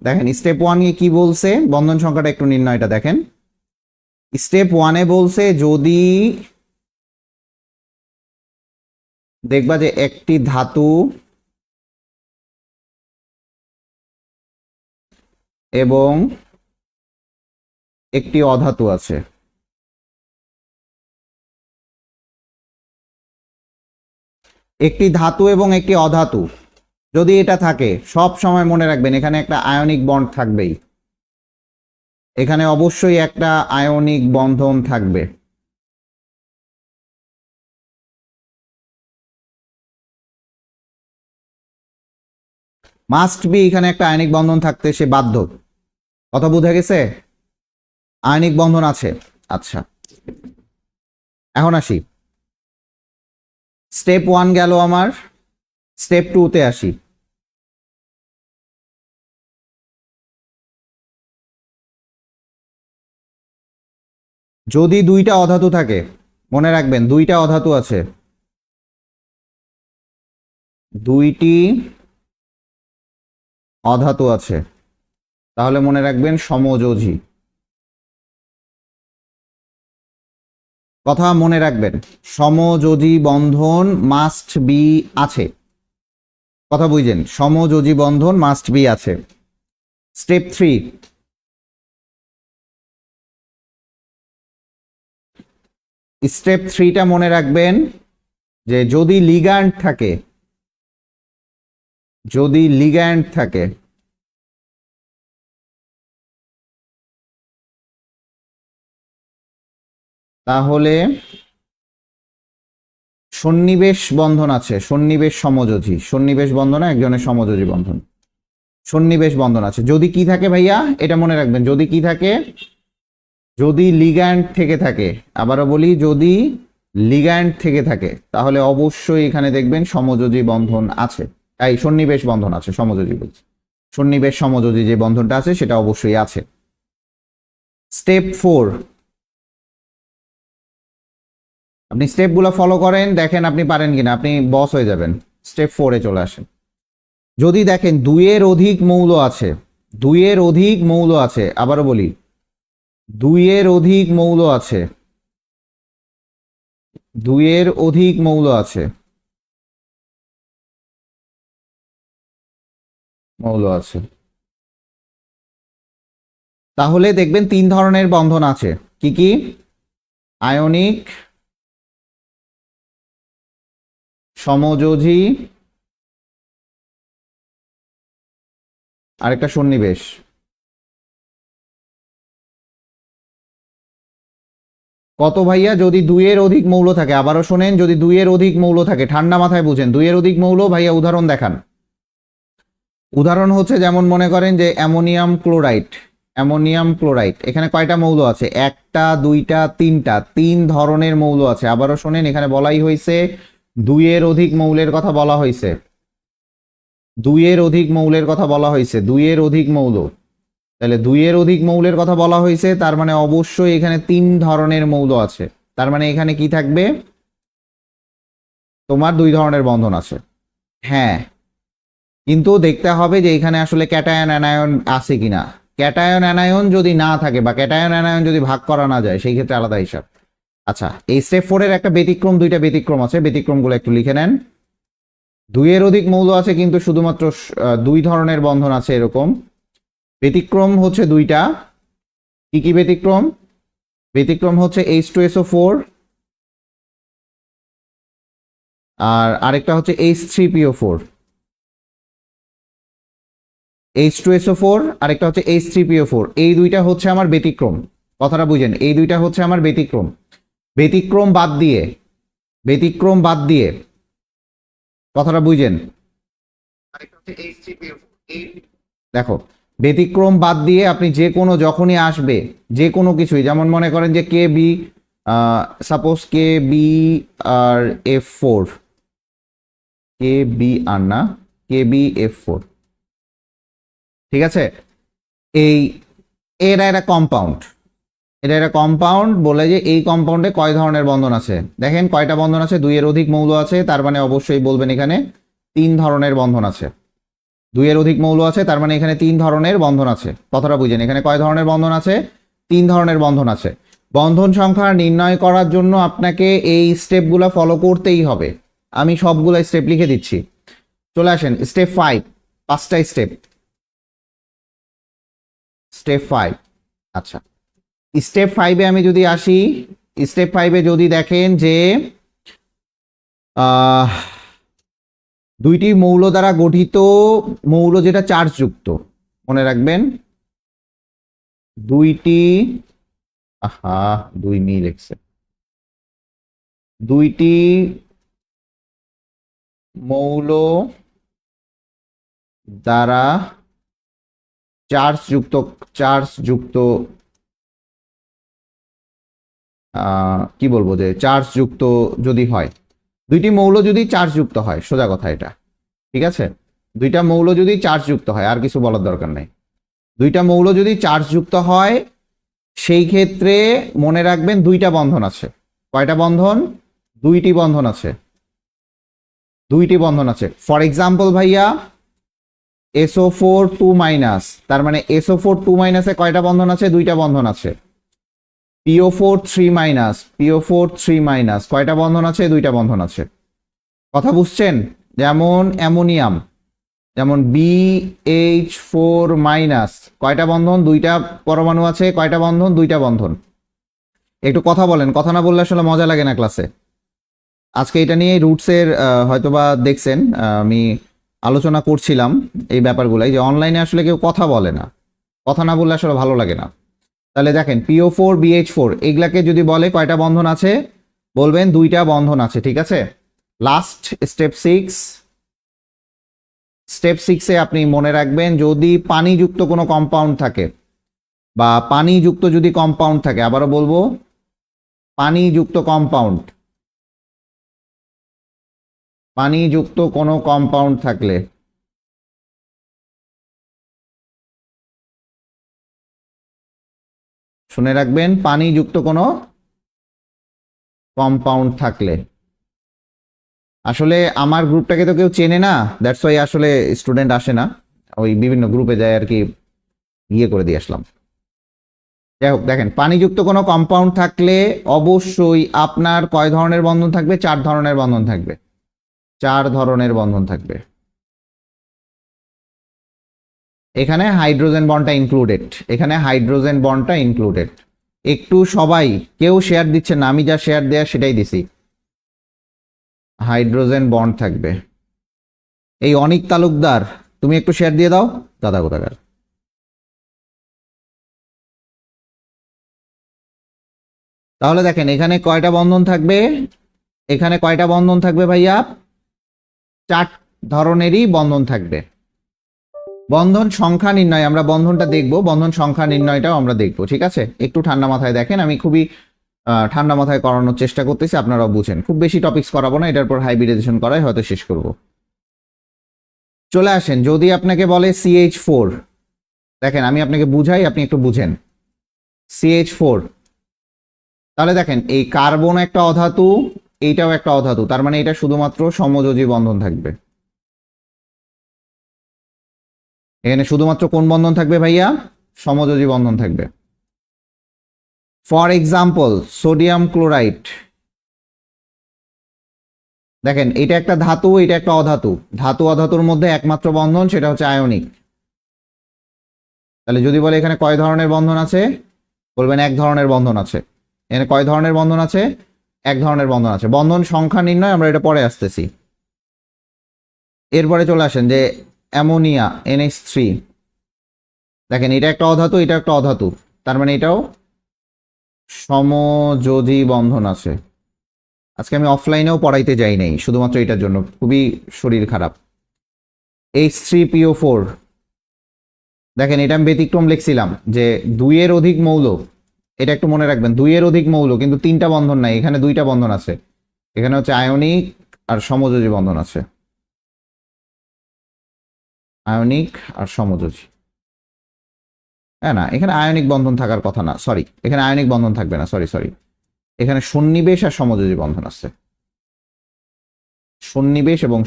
দেখেন স্টেপ 1 এ কি বলছে, বন্ধন সংখ্যাটা একটু নির্ণয়টা দেখেন। স্টেপ 1 এ বলছে যদি দেখবা যে একটি ধাতু এবং একটি অধাতু আছে, একটি ধাতু এবং একটি অধাতু যদি এটা থাকে, সব সময় মনে রাখবেন এখানে একটা আয়নিক বন্ড থাকবেই, এখানে অবশ্যই একটা আয়নিক বন্ধন থাকবে। মাস্ট বি এখানে একটা আয়নিক বন্ধন থাকতে সে বাধ্য। কথা বোঝা গেছে? আয়নিক বন্ধন আছে। আচ্ছা, এখন আসি। স্টেপ 1 গেল আমার, স্টেপ 2 তে আসি। যদি দুইটা অধাতু থাকে, মনে রাখবেন দুইটা অধাতু আছে, দুইটি অধাতু আছে, তাহলে মনে রাখবেন সমযোজী। কথা মনে রাখবেন, সমযোজী বন্ধন মাস্ট বি আছে। কথা বুঝছেন? সমযোজী বন্ধন মাস্ট বি আছে। স্টেপ 3, স্টেপ 3টা মনে রাখবেন যে যদি লিগ্যান্ড থাকে, যদি লিগ্যান্ড থাকে তাহলে সন্নিবেশ বন্ধন আছে, সন্নিবেশ সমযোজী, সন্নিবেশ বন্ধন একজনের সমযোজী বন্ধন, সন্নিবেশ বন্ধন আছে। যদি কি থাকে ভাইয়া এটা মনে রাখবেন, যদি কি থাকে, যদি লিগ্যান্ড থেকে থাকে, আবারও বলি যদি লিগ্যান্ড থেকে থাকে তাহলে অবশ্যই এখানে দেখবেন সমযোজী বন্ধন আছে, এই সন্নিবেশ বন্ধন আছে, সমযোজী বলছি, সন্নিবেশ সমযোজী যে বন্ধনটা আছে সেটা অবশ্যই আছে। স্টেপ 4, আপনি স্টেপগুলো ফলো করেন, দেখেন আপনি পারেন কিনা, আপনি বস হয়ে যাবেন। স্টেপ 4-এ চলে আসেন। যদি দেখেন 2-এর অধিক মৌল আছে, 2-এর অধিক মৌল আছে, আবারও বলি 2-এর অধিক মৌল আছে, 2-এর অধিক মৌল আছে, মৌল আছে, তাহলে দেখবেন 3 ধরনের বন্ধন আছে। কি কি? আয়নিক, সমযোজী, আরেকটা সন্নিবেশ। কত ভাইয়া? যদি 2-এর অধিক মৌল থাকে, আবারও শোনেন, যদি 2-এর অধিক মৌল থাকে, ঠান্ডা মাথায় বুঝেন 2-এর অধিক মৌল ভাইয়া উদাহরণ দেখান। উদাহরণ হচ্ছে যেমন মনে করেন যে অ্যামোনিয়াম ক্লোরাইড, অ্যামোনিয়াম ক্লোরাইড এখানে কয়টা মৌল আছে? 1টা 2টা 3টা, 3 ধরনের মৌল আছে। আবারও শোনেন, এখানে বলাই হয়েছে 2-এর অধিক মৌলের কথা বলা হয়েছে, 2-এর অধিক মৌলের কথা বলা হয়েছে, 2-এর অধিক মৌল, তাহলে 2-এর অধিক মৌলের কথা বলা হয়েছে, তার মানে অবশ্যই এখানে 3 ধরনের মৌল আছে। তার মানে এখানে কি থাকবে? তোমার 2 ধরনের বন্ধন আছে। হ্যাঁ, কিন্তু দেখতে হবে যে এখানে আসলে ক্যাটায়ন অ্যানায়ন আছে কিনা। ক্যাটায়ন অ্যানায়ন যদি না থাকে বা ক্যাটায়ন অ্যানায়ন যদি ভাগ করা না যায় সেই ক্ষেত্রে আলাদা হিসাব। আচ্ছা, এই স্টেপ 4-এর একটা ব্যতিক্রম, 2টা ব্যতিক্রম আছে, ব্যতিক্রমগুলো একটু লিখে নেন। 2-এর অধিক মৌল আছে কিন্তু শুধুমাত্র 2 ধরনের বন্ধন আছে এরকম। ব্যতিক্রম হচ্ছে 2টা। কি কি ব্যতিক্রম? ব্যতিক্রম হচ্ছে H2SO4 আর আরেকটা হচ্ছে H3PO4, H2SO4 আরেকটা হচ্ছে H3PO4, এই 2টা হচ্ছে আমার ব্যতিক্রম। কথাটা বুঝেন, এই 2টা হচ্ছে আমার ব্যতিক্রম। ব্যতিক্রম বাদ দিয়ে, ব্যতিক্রম বাদ দিয়ে, কথাটা বুঝেন, দেখো ব্যতিক্রম বাদ দিয়ে আপনি যে কোনো যখনই আসবে যে কোনো কিছুই, যেমন মনে করেন যে K B, suppose K B আর F4, কে বি আর না, কে বি F4, ঠিক আছে? এই এরা একটা কম্পাউন্ড, এটা একটা কম্পাউন্ড বলে যে এই কম্পাউন্ডে কয় ধরনের বন্ধন আছে। দেখেন কয়টা বন্ধন আছে? 2-এর অধিক মৌল আছে, তার মানে অবশ্যই বলবেন এখানে 3 ধরনের বন্ধন আছে। 2-এর অধিক মৌল আছে, তার মানে এখানে 3 ধরনের বন্ধন আছে। কথাটা বুঝেন, এখানে কয় ধরনের বন্ধন আছে? 3 ধরনের বন্ধন আছে। বন্ধন সংখ্যা নির্ণয় করার জন্য আপনাকে এই স্টেপগুলো ফলো করতেই হবে। আমি সবগুলো স্টেপ লিখে দিচ্ছি। চলে আসেন স্টেপ 5, 5টা স্টেপ। স্টেপ 5, আচ্ছা স্টেপ 5-এ আমি যদি আসি, স্টেপ 5-এ যদি দেখেন যে 2টি মৌল দ্বারা গঠিত মৌল যেটা চার্জযুক্ত, মনে রাখবেন 2টি, আহা 2 মি লিখছে, 2টি মৌল দ্বারা চার্জযুক্ত, চার্জযুক্ত কি বলবো, যে চার্জযুক্ত যদি হয়, 2টি মৌল যদি চার্জযুক্ত হয়, সোজা কথা এটা, ঠিক আছে? 2টা মৌল যদি চার্জযুক্ত হয়, আর কিছু বলার দরকার নেই। 2টা মৌল যদি চার্জযুক্ত হয় সেই ক্ষেত্রে মনে রাখবেন 2টা বন্ধন আছে। কয়টা বন্ধন? 2টি বন্ধন আছে, 2টি বন্ধন আছে। ফর এক্সাম্পল ভাইয়া SO4 2-, তার মানে SO4 2- এ কয়টা বন্ধন আছে? 2টা বন্ধন আছে। PO4 3-, PO4 3-, কয়টা বন্ধন আছে? 2টা বন্ধন আছে। কথা বুঝছেন? যেমন অ্যামোনিয়াম, যেমন BH4-, কয়টা বন্ধন? 2টা পরমাণু আছে। কয়টা বন্ধন? 2টা বন্ধন। একটু কথা বলেন, কথা না বললে আসলে মজা লাগে না ক্লাসে। আজকে এটা নিয়ে রুটসের হয়তোবা দেখছেন, আমি আলোচনা করছিলাম এই ব্যাপারগুলাই, যে অনলাইনে আসলে কেউ কথা বলে না, কথা না বললে আসলে ভালো লাগে না। তাহলে দেখেন PO4 BH4 এগুলাকে যদি বলে কয়টা বন্ধন আছে, বলবেন দুইটা বন্ধন আছে, ঠিক আছে। লাস্ট স্টেপ 6 এ আপনি মনে রাখবেন, যদি পানিযুক্ত কোনো কম্পাউন্ড থাকে বা পানিযুক্ত যদি কম্পাউন্ড থাকে, আবারও বলবো পানিযুক্ত কোনো কম্পাউন্ড থাকলে, শুনে রাখবেন, পানিযুক্ত কোনো কম্পাউন্ড থাকলে, আসলে আমার গ্রুপটাকে তো কেউ চেনে না, দ্যাটস ওয়াই আসলে স্টুডেন্ট আসে না, ওই বিভিন্ন গ্রুপে যায় আর কি, ইয়ে করে দিয়ে আসলাম। যাই হোক, দেখেন পানিযুক্ত কোনো কম্পাউন্ড থাকলে অবশ্যই আপনার কয় ধরনের বন্ধন থাকবে? 4 ধরনের বন্ধন থাকবে, 4 ধরনের বন্ধন থাকবে। এখানে হাইড্রোজেন বন্ডটা ইনক্লুডেড। একটু সবাই, কেউ শেয়ার দিচ্ছে না, আমি যা শেয়ার দেয়া সেটাই দিছি। হাইড্রোজেন বন্ড থাকবে। এই অনিক তালুকদার, তুমি একটু শেয়ার দিয়ে দাও, দাদা কোথাকার। তাহলে দেখেন এখানে কয়টা বন্ধন থাকবে, এখানে কয়টা বন্ধন থাকবে ভাইয়া? 4 ধরনেরই বন্ধন থাকবে। বন্ধন সংখ্যা নির্ণয় আমরা বন্ধনটা দেখব, বন্ধন সংখ্যা নির্ণয়টাও আমরা দেখব, ঠিক আছে। একটু ঠান্ডা মাথায় দেখেন, আমি খুবই ঠান্ডা মাথায় করানোর চেষ্টা করতেছি, আপনারাও বুঝেন। খুব বেশি টপিকস করাবো না, এটার পর হাইব্রিডাইজেশন করাই হয়তো শেষ করব। চলে আসেন, যদি আপনাকে বলে CH4, দেখেন আমি আপনাকে বুঝাই, আপনি একটু বুঝেন। CH4, তাহলে দেখেন এই কার্বন একটা অধাতু, এইটাও একটা অধাতু, তার মানে এটা শুধুমাত্র সমযোজী বন্ধন থাকবে। এখানে শুধুমাত্র কোন বন্ধন থাকবে ভাইয়া? সমযোজী বন্ধন থাকবে। ফর এক্সাম্পল সোডিয়াম ক্লোরাইড, দেখেন এটা একটা ধাতু, এটা একটা অধাতু, ধাতু অধাতুর মধ্যে একমাত্র বন্ধন সেটা হচ্ছে আয়নিক। তাহলে যদি বলে এখানে কয় ধরনের বন্ধন আছে, বলবেন এক ধরনের বন্ধন আছে। এখানে কয় ধরনের বন্ধন আছে? এক ধরনের বন্ধন আছে। বন্ধন সংখ্যা নির্ণয় আমরা এটা পরে আসতেছি। এরপরে চলে আসেন যে অ্যামোনিয়া NH3, দেখেন এটা একটা অধাতু, এটা একটা অধাতু, তার মানে এটাও সমযোজী বন্ধন আছে। আজকে আমি অফলাইনেও পড়াইতে যাই নাই শুধুমাত্র এটার জন্য, খুবই শরীর খারাপ। H3PO4, দেখেন এটা আমি ব্যতিক্রম লিখছিলাম যে 2-এর অধিক মৌল, এটা একটু মনে রাখবেন, 2-এর অধিক মৌল কিন্তু 3টা বন্ধন নাই, এখানে 2টা বন্ধন আছে। এখানে হচ্ছে আয়নিক আর সমযোজী বন্ধন আছে, আয়নিক আর সমযোজী। হ্যাঁ, না এখানে আয়নিক বন্ধন থাকার কথা না, সরি, এখানে আয়নিক বন্ধন থাকবে না, সরি, এখানে সন্নিবেশ আর সমযোজী বন্ধন আছে, সন্নিবেশ এবং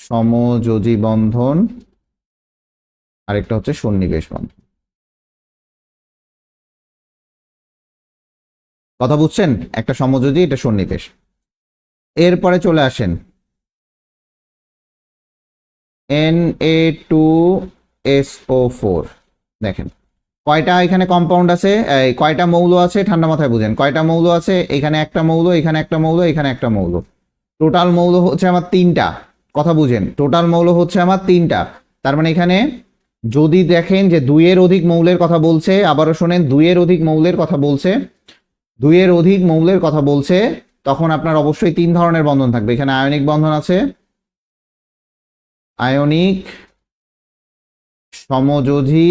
সমযোজী বন্ধন, আরেকটা হচ্ছে সন্নিবেশ বন্ধন। কথা বুঝছেন? একটা সমযোজী, এটা সন্নিবেশ। এরপরে চলে আসেন Na2SO4, দেখেন কয়টা এখানে কম্পাউন্ড আছে, কয়টা মৌল আছে, ঠান্ডা মাথায় বুঝেন, কয়টা মৌল আছে? এখানে একটা মৌল, এখানে একটা মৌল, এখানে একটা মৌল, টোটাল মৌল হচ্ছে আমার 3টা। কথা বুঝেন, টোটাল মৌল হচ্ছে আমার 3টা। তার মানে এখানে যদি দেখেন যে 2-এর অধিক মৌলের কথা বলছে, আবারও শোনেন, 2-এর অধিক মৌলের কথা বলছে, 2-এর অধিক মৌলের কথা বলছে, তখন আপনার অবশ্যই 3 ধরনের বন্ধন থাকবে। এখানে আয়নিক বন্ধন আছে, আয়নিক, সমযোজী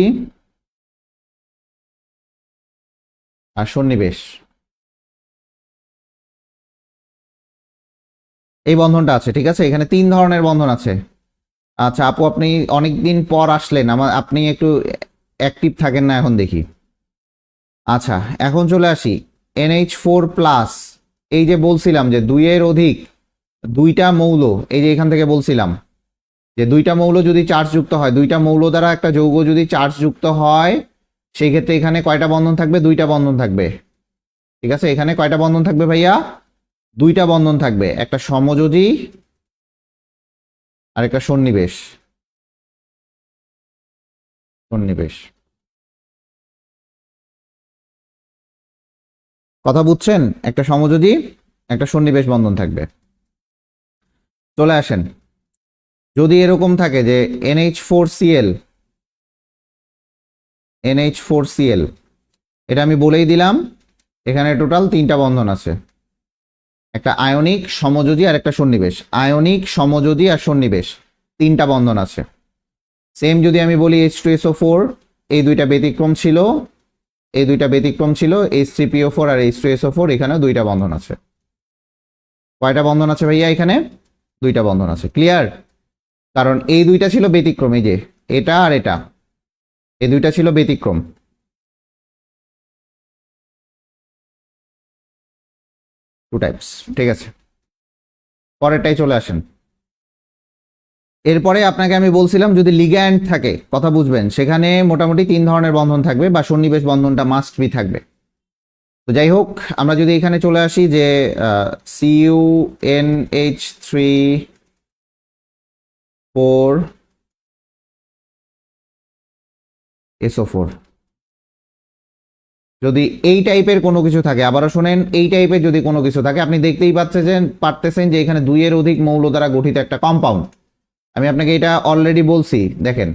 আর সন্নিবেশ, এই বন্ধনটা আছে, ঠিক আছে। এখানে 3 ধরনের বন্ধন আছে। আচ্ছা আপু, আপনি অনেকদিন পর আসলেন, আপনি একটু অ্যাক্টিভ থাকেন না এখন দেখি। আচ্ছা, এখন চলে আসি NH4+, এই যে বলছিলাম যে 2-এর অধিক 2টা মৌল, এই যে এখান থেকে বলছিলাম যে 2টা মৌল যদি চার্জ যুক্ত হয়, 2টা মৌল দ্বারা একটা যৌগ যদি চার্জ যুক্ত হয়, সেই ক্ষেত্রে এখানে কয়টা বন্ধন থাকবে? 2টা বন্ধন থাকবে, ঠিক আছে। এখানে কয়টা বন্ধন থাকবে ভাইয়া? 2টা বন্ধন থাকবে, একটা সমযোজী আর একটা সন্নিবেশ। কথা বুঝছেন? একটা সমযোজী একটা সন্নিবেশ বন্ধন থাকবে। চলে আসেন, যদি এরকম থাকে যে NH4Cl NH4Cl, এটা আমি বলেই দিলাম, এখানে টোটাল 3টা বন্ধন আছে, একটা আয়নিক, সমযোজী আর একটা সন্নিবেশ। আয়নিক, সমযোজী আর সন্নিবেশ 3টা বন্ধন আছে। সেম যদি আমি বলি H2SO4, এই দুইটা ব্যতিক্রম ছিল, এই দুইটা ব্যতিক্রম ছিল, H3PO4 আর H2SO4, এখানেও 2টা বন্ধন আছে। কয়টা বন্ধন আছে ভাইয়া? এখানে 2টা বন্ধন আছে। ক্লিয়ার? কারণ এই দুইটা ছিল ব্যতিক্রম, এই যে এটা আর এটা, এই দুইটা ছিল ব্যতিক্রম। টু টাইপস, ঠিক আছে। পরেরটাই চলে আসেন। এরপরে আপনাকে আমি বলছিলাম যদি লিগ্যান্ড থাকে, কথা বুঝবেন, সেখানে মোটামুটি 3 ধরনের বন্ধন থাকবে বা সন্নিবেশ বন্ধনটা মাস্ট বি থাকবে। তো যাই হোক, আমরা যদি এখানে চলে আসি যে CuNH3 4SO4, যদি এই টাইপের কোনো কিছু থাকে, আবারও শোনেন, এই টাইপের যদি কোনো কিছু থাকে, আপনি দেখতেই পারতেছেন যে এখানে 2 এর অধিক মৌল দ্বারা গঠিত একটা কম্পাউন্ড। আমি আপনাকে এটা অলরেডি বলছি, দেখেন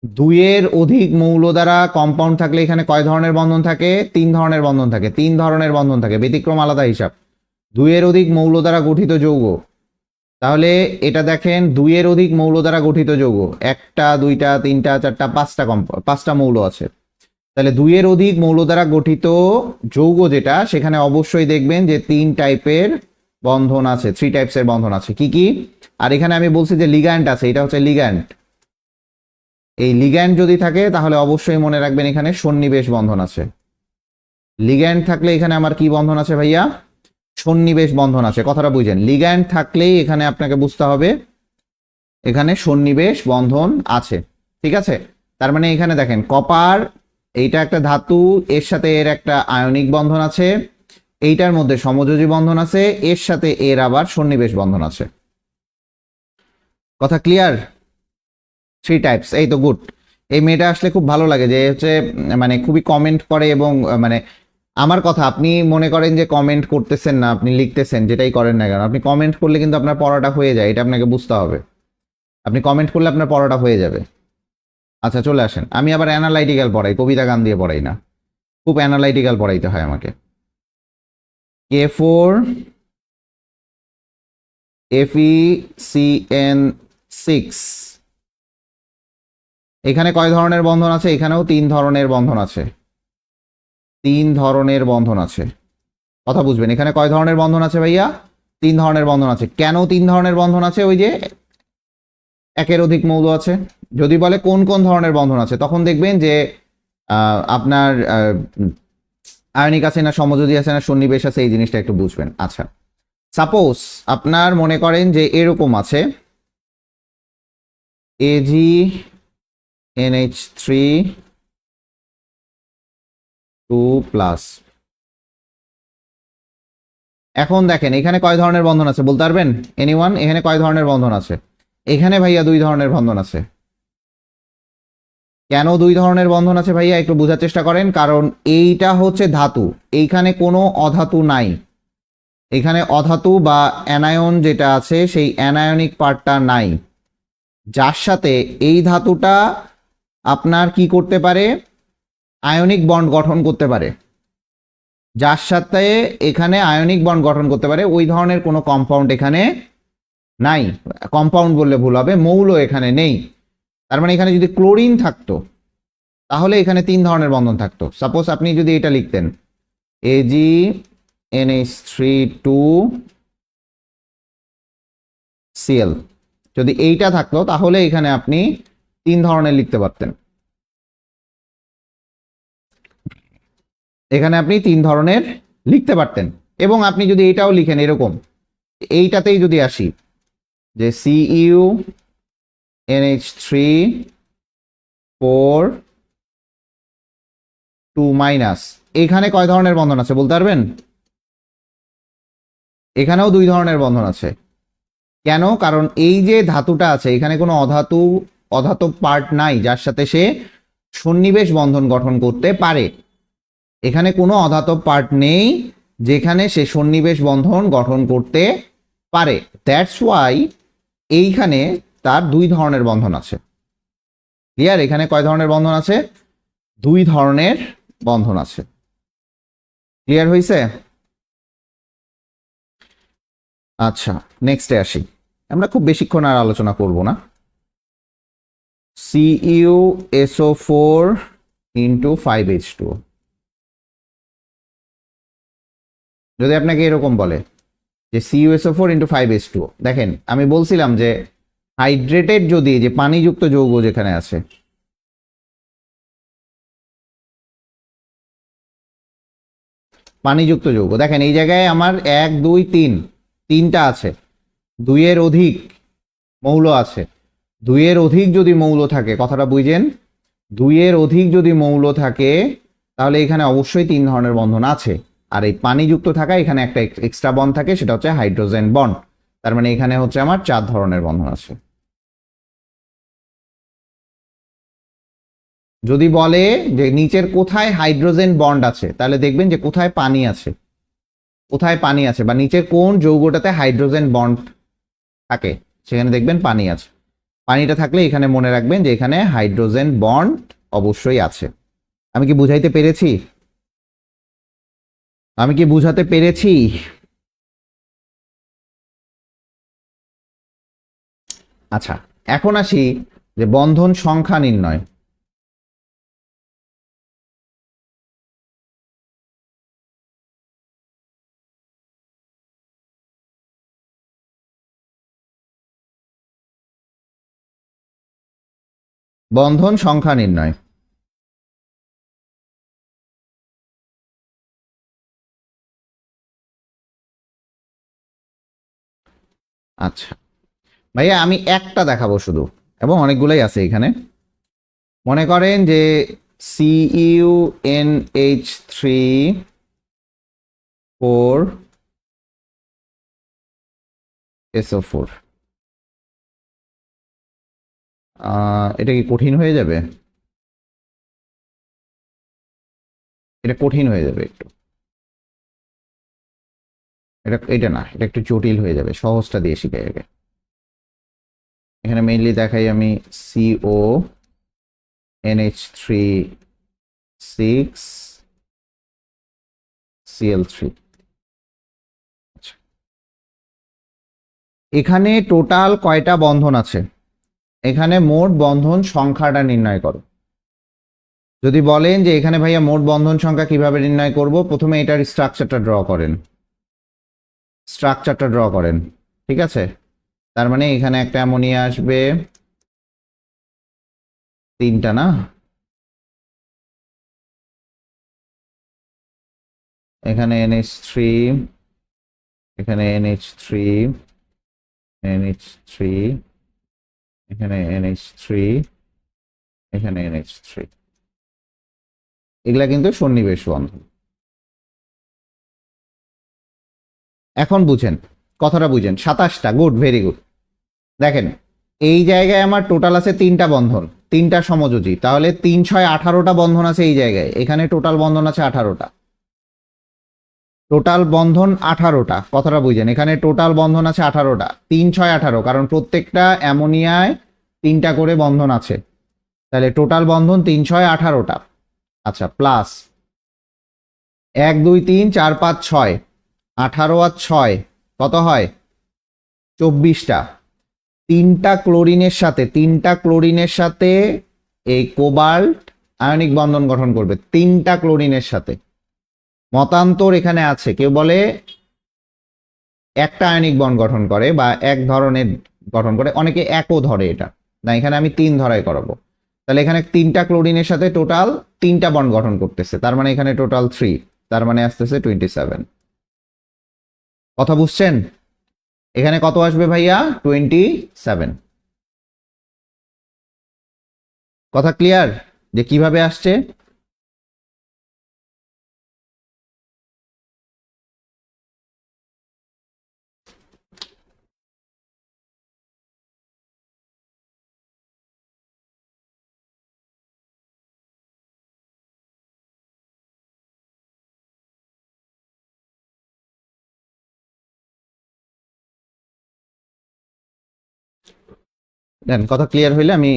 2 এর অধিক মৌল দ্বারা কম্পাউন্ড থাকলে এখানে কয় ধরনের বন্ধন থাকে? 3 ধরনের বন্ধন থাকে। 3 ধরনের বন্ধন থাকে, ব্যতিক্রম আলাদা হিসাব। 2 এর অধিক মৌল দ্বারা গঠিত যৌগ, তাহলে এটা দেখেন 2 এর অধিক মৌল দ্বারা গঠিত যৌগ, 1টা 2টা 3টা 4টা 5টা মৌল আছে। তাহলে 2 এর অধিক মৌল দ্বারা গঠিত যৌগ যেটা, সেখানে অবশ্যই দেখবেন যে 3 টাইপের বন্ধন আছে, 3 টাইপসের বন্ধন আছে। কি কি? আর এখানে আমি বলছি যে লিগ্যান্ড আছে, এটা হচ্ছে লিগ্যান্ড। এই লিগ্যান্ড যদি থাকে তাহলে অবশ্যই মনে রাখবেন এখানে সন্নিবেশ বন্ধন আছে। লিগ্যান্ড থাকলে এখানে আমার কি বন্ধন আছে ভাইয়া? সন্নিবেশ বন্ধন আছে। কথাটা বুঝেন, লিগ্যান্ড থাকলেই এখানে আপনাকে বুঝতে হবে এখানে সন্নিবেশ বন্ধন আছে। ঠিক আছে? তার মানে এখানে দেখেন কপার, এইটা একটা ধাতু, এর সাথে এর একটা আয়নিক বন্ধন আছে, এইটার মধ্যে সমযোজী বন্ধন আছে, এর সাথে এর আবার সন্নিবেশ বন্ধন আছে। কথা ক্লিয়ার? 3 টাইপস, এই তো গুড। এই মেয়েটা আসলে খুব ভালো লাগে যে হচ্ছে মানে খুবই কমেন্ট করে এবং মানে আমার কথা আপনি মনে করেন যে কমেন্ট করতেছেন না, আপনি লিখতেছেন, যেটাই করেন না কেন, আপনি কমেন্ট করলে কিন্তু আপনার পড়াটা হয়ে যায়, এটা আপনাকে বুঝতে হবে। আপনি কমেন্ট করলে আপনার পড়াটা হয়ে যাবে। আচ্ছা চলে আসেন, আমি আবার অ্যানালাইটিক্যাল পড়াই, কবিতা গান দিয়ে পড়াই না, খুব অ্যানালাইটিক্যাল পড়াইতে হয় আমাকে। K4 FeCN6, এখানে কয় ধরনের বন্ধন আছে? এখানেও 3 ধরনের বন্ধন আছে। 3 ধরনের বন্ধন আছে। কথা বুঝবেন, এখানে কয় ধরনের বন্ধন আছে ভাইয়া? 3 ধরনের বন্ধন আছে। কেন 3 ধরনের বন্ধন আছে? ওই যে একের অধিক মৌল আছে। যদি বলে কোন কোন ধরনের বন্ধন আছে, তখন দেখবেন যে আপনার আয়নিক আছে না, সমযোজী আছে না, সন্নিবেশ আছে, এই জিনিসটা একটু বুঝবেন। আচ্ছা, সাপোজ আপনার মনে করেন যে এরকম আছে AgNH3 2+। এখন দেখেন এখানে কয় ধরনের বন্ধন আছে বলতে পারবেন? এনিওয়ান? এখানে কয় ধরনের বন্ধন আছে? এখানে ভাইয়া 2 ধরনের বন্ধন আছে। কেন 2 ধরনের বন্ধন আছে ভাইয়া? একটু বোঝার চেষ্টা করেন। কারণ এইটা হচ্ছে ধাতু, এইখানে কোনো অধাতু নাই। এখানে অধাতু বা অ্যানায়ন যেটা আছে সেই অ্যানায়নিক পার্টটা নাই, যার সাথে এই ধাতুটা আপনার কি করতে পারে? আয়নিক বন্ড গঠন করতে পারে, যার সাথে এখানে আয়নিক বন্ড গঠন করতে পারে, ওই ধরনের কোনো কম্পাউন্ড এখানে নাই। কম্পাউন্ড বললে ভুল হবে, মৌল এখানে নেই। তার মানে এখানে যদি ক্লোরিন থাকতো তাহলে এখানে 3 ধরনের বন্ধন থাকতো। সাপোজ আপনি যদি এটা লিখতেন AgNH3 2Cl, যদি এইটা থাকতো তাহলে এখানে আপনি 3 ধরনের লিখতে পারতেন। এখানে আপনি 3 ধরনের লিখতে পারতেন। এবং আপনি যদি এটাও লিখেন এরকম, এইটাতেই যদি আসি যে CuNH3 4 এখানে কয় ধরনের বন্ধন আছে বলতে পারবেন? এখানেও 2 ধরনের বন্ধন আছে। কেন? কারণ এই যে ধাতুটা আছে এখানে কোনো অধাতব পার্ট নাই যার সাথে সে সন্নিবেশ বন্ধন গঠন করতে পারে। এখানে কোনো অধাতব পার্ট নেই যেখানে সে সন্নিবেশ বন্ধন গঠন করতে পারে। দ্যাটস ওয়াই এইখানে তার দুই ধরনের বন্ধন আছে। ক্লিয়ার? এখানে কয় ধরনের বন্ধন আছে? দুই ধরনের বন্ধন আছে। ক্লিয়ার হয়েছে? আচ্ছা, নেক্সটে আসি। আমরা খুব বেশিক্ষণ আর আলোচনা করব না। CuSO4 ইন্টু 5H2 যদি আপনাকে এরকম বলে যে CuSO4 ইন্টু 5H2, দেখেন আমি বলছিলাম যে হাইড্রেটেড যদি, যে পানিযুক্ত যৌগ যেখানে আছে, পানিযুক্ত যৌগ, দেখেন এই জায়গায় আমার 1 2 3 তিনটা আছে, দুইয়ের অধিক মৌল আছে। দুইয়ের অধিক যদি মৌল থাকে, কথাটা বুঝেন, দুইয়ের অধিক যদি মৌল থাকে তাহলে এখানে অবশ্যই তিন ধরনের বন্ধন আছে। আর এই পানিযুক্ত থাকা এখানে একটা এক্সট্রা বন্ড থাকে, সেটা হচ্ছে হাইড্রোজেন বন্ড। তার মানে এখানে হচ্ছে আমার 4 ধরনের বন্ধন আছে। যদি বলে যে নিচের কোথায় হাইড্রোজেন বন্ড আছে, তাহলে দেখবেন যে কোথায় পানি আছে, কোথায় পানি আছে, বা নিচের কোন যৌগটাতে হাইড্রোজেন বন্ড থাকে সেখানে দেখবেন পানি আছে। পানিটা থাকলে এখানে মনে রাখবেন যে এখানে হাইড্রোজেন বন্ড অবশ্যই আছে। আমি কি বুঝাইতে পেরেছি? আমি কি বুঝাতে পেরেছি? আচ্ছা, এখন আসি যে বন্ধন সংখ্যা নির্ণয়। বন্ধন সংখ্যা নির্ণয়। আচ্ছা ভাইয়া, আমি একটা দেখাবো শুধু, এবং অনেকগুলোই আছে এখানে। মনে করেন যে CuNH3 4SO4, এটা কি কঠিন হয়ে যাবে? এটা কঠিন হয়ে যাবে একটু। এটা না, এটা একটু জটিল হয়ে যাবে, সহজটা দিয়ে শিখাই আগে। এখানে মেইনলি দেখাই আমি CONH3 6Cl3। আচ্ছা, এখানে টোটাল কয়টা বন্ধন আছে? এখানে মোট বন্ধন সংখ্যাটা নির্ণয় করো। যদি বলেন যে এখানে ভাইয়া মোট বন্ধন সংখ্যা কিভাবে নির্ণয় করব, প্রথমে এটার স্ট্রাকচারটা ড্র করেন, স্ট্রাকচারটা ড্র করেন। ঠিক আছে? তার মানে এখানে একটা অ্যামোনিয়া আসবে, তিনটা না, এখানে NH3, এখানে NH3, NH3, এখানে NH3, এখানে NH3। এগুলা কিন্তু সন্নিবেশ বন্ধন। এখন বুঝেন, কথাটা বুঝেন। 27টা, গুড, ভেরি গুড। দেখেন এই জায়গায় আমার টোটাল আছে তিনটা বন্ধন, তিনটা সমযোজী, তাহলে 3 6 18টা বন্ধন আছে এই জায়গায়। এখানে টোটাল বন্ধন আছে 18টা, টোটাল বন্ধন 18টা। কথাটা বুঝেন, এখানে টোটাল বন্ধন আছে 18টা, 3 6 18, কারণ প্রত্যেকটা অ্যামোনিয়ায় তিনটা করে বন্ধন আছে, তাহলে টোটাল বন্ধন 3 6 18টা। আচ্ছা, প্লাস 1 2 3 4 5 6, 18 আর 6 কত হয়? 24টা। তিনটা ক্লোরিনের সাথে এই কোবাল্ট আয়নিক বন্ধন গঠন করবে, তিনটা ক্লোরিনের সাথে। মতান্তর এখানে আছে, কেউ বলে একটা আয়নিক বন্ড গঠন করে বা এক ধরনের গঠন করে, অনেকে একও ধরে, এটা না, এখানে আমি 3 ধরাই করাবো। তাহলে এখানে তিনটা ক্লোরিনের সাথে টোটাল তিনটা বন্ড গঠন করতেছে, তার মানে এখানে টোটাল 3, তার মানে আসতেছে 27। কথা বুঝছেন? এখানে কত আসবে ভাইয়া? 27। কথা ক্লিয়ার যে কিভাবে আসছে? দেন কথা ক্লিয়ার হইলে আমি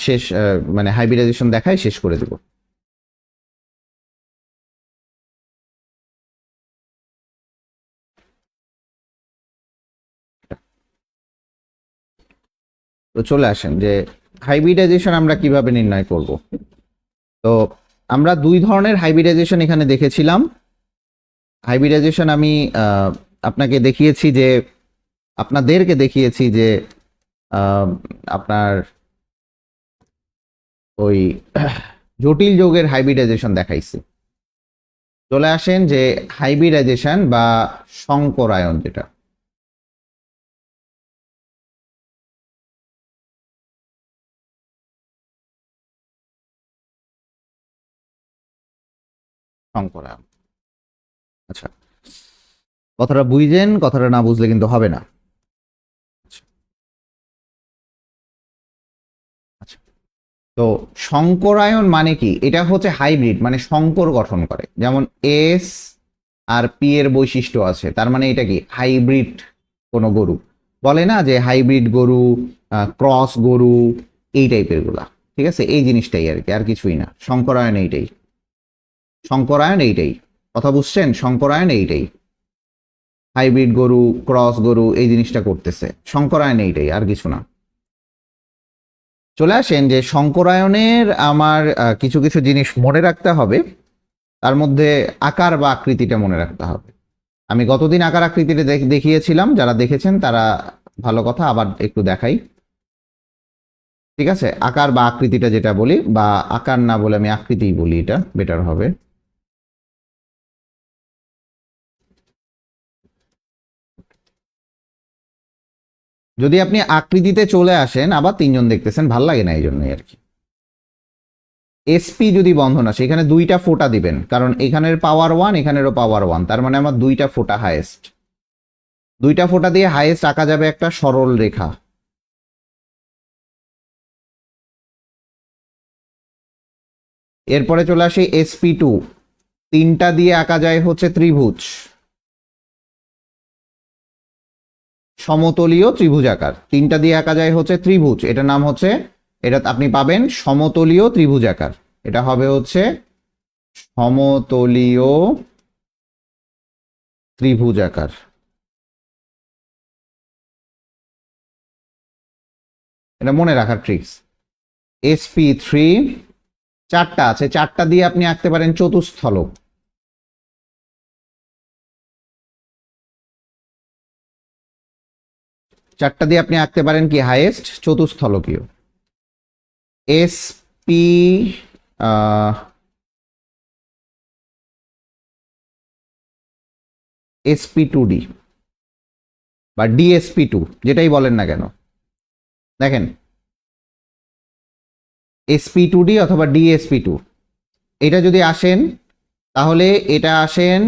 শেষ মানে হাইব্রিডাইজেশন দেখাই শেষ করে দেব। তো চলে আসেন যে হাইব্রিডাইজেশন আমরা কিভাবে নির্ণয় করব। তো আমরা দুই ধরনের হাইব্রিডাইজেশন এখানে দেখেছিলাম। হাইব্রিডাইজেশন আমি আপনাদেরকে দেখিয়েছি যে আপনার ওই জটিল যৌগের হাইব্রিডাইজেশন দেখাইছি। চলে আসেন যে হাইব্রিডাইজেশন বা সংকরায়ন যেটা, সংকরায়ন। আচ্ছা, কথাটা বুঝেন, কথাটা না বুঝলে কিন্তু হবে না। আচ্ছা, তো সংকরায়ন মানে কি? এটা হচ্ছে হাইব্রিড, মানে সংকর গঠন করে। যেমন এস আর পি এর বৈশিষ্ট্য আছে, তার মানে এটা কি হাইব্রিড কোনো গরু। বলে না যে হাইব্রিড গরু, ক্রস গরু, এই টাইপের গুলা। ঠিক আছে, এই জিনিসটাই আর কি, আর কিছুই না। সংকরায়ন এইটাই, সংকরায়ন এইটাই। কথা বুঝছেন? সংকরায়ন এইটাই, হাইব্রিড গরু, ক্রস গরু এই জিনিসটা করতেছে। সংকরায়ন এইটাই, আর কিছু না। চলে আসেন যে সংকরায়নের আমার কিছু কিছু জিনিস মনে রাখতে হবে। তার মধ্যে আকার বা আকৃতিটা মনে রাখতে হবে। আমি গতদিন আকার আকৃতিটা দেখিয়েছিলাম, যারা দেখেছেন তারা ভালো কথা, আবার একটু দেখাই। ঠিক আছে, আকার বা আকৃতিটা যেটা বলি, বা আকার না বলে আমি আকৃতিই বলি, এটা বেটার হবে। যদি আপনি আকৃতিতে চলে আসেন, আবার তিনজন দেখতেছেন, ভাল লাগে না এই জন্যই আর কি। এসপি যদি বন্ধন আসে, এখানে দুইটা ফোঁটা দিবেন, কারণ এখানের পাওয়ার 1, এখানেরও পাওয়ার 1, তার মানে আমার দুইটা ফোঁটা হাইয়েস্ট। দুইটা ফোঁটা দিয়ে হাইয়েস্ট আঁকা যাবে একটা সরল রেখা। এরপরে চলে আসে sp2, তিনটা দিয়ে আঁকা যায় হচ্ছে ত্রিভুজ, সমতলীয় ত্রিভুজাকার। তিনটা দিয়ে আঁকা যায় হচ্ছে ত্রিভুজ, এটার নাম হচ্ছে, এটা আপনি পাবেন সমতলীয় ত্রিভুজাকার। এটা হবে হচ্ছে সমতলীয় ত্রিভুজাকার। এটা মনে রাখার ট্রিক্স। sp3, চারটা আছে, চারটা দিয়ে আপনি আঁকতে পারেন চতুস্থলক। চারটা দিয়ে আপনি আঁকতে পারেন কি হাইয়েস্ট চতুস্থলকীয়। sp sp2d বা dsp2, যেটাই বলেন না কেন। দেখেন sp2d অথবা dsp2, এটা যদি আসেন তাহলে এটা আসেন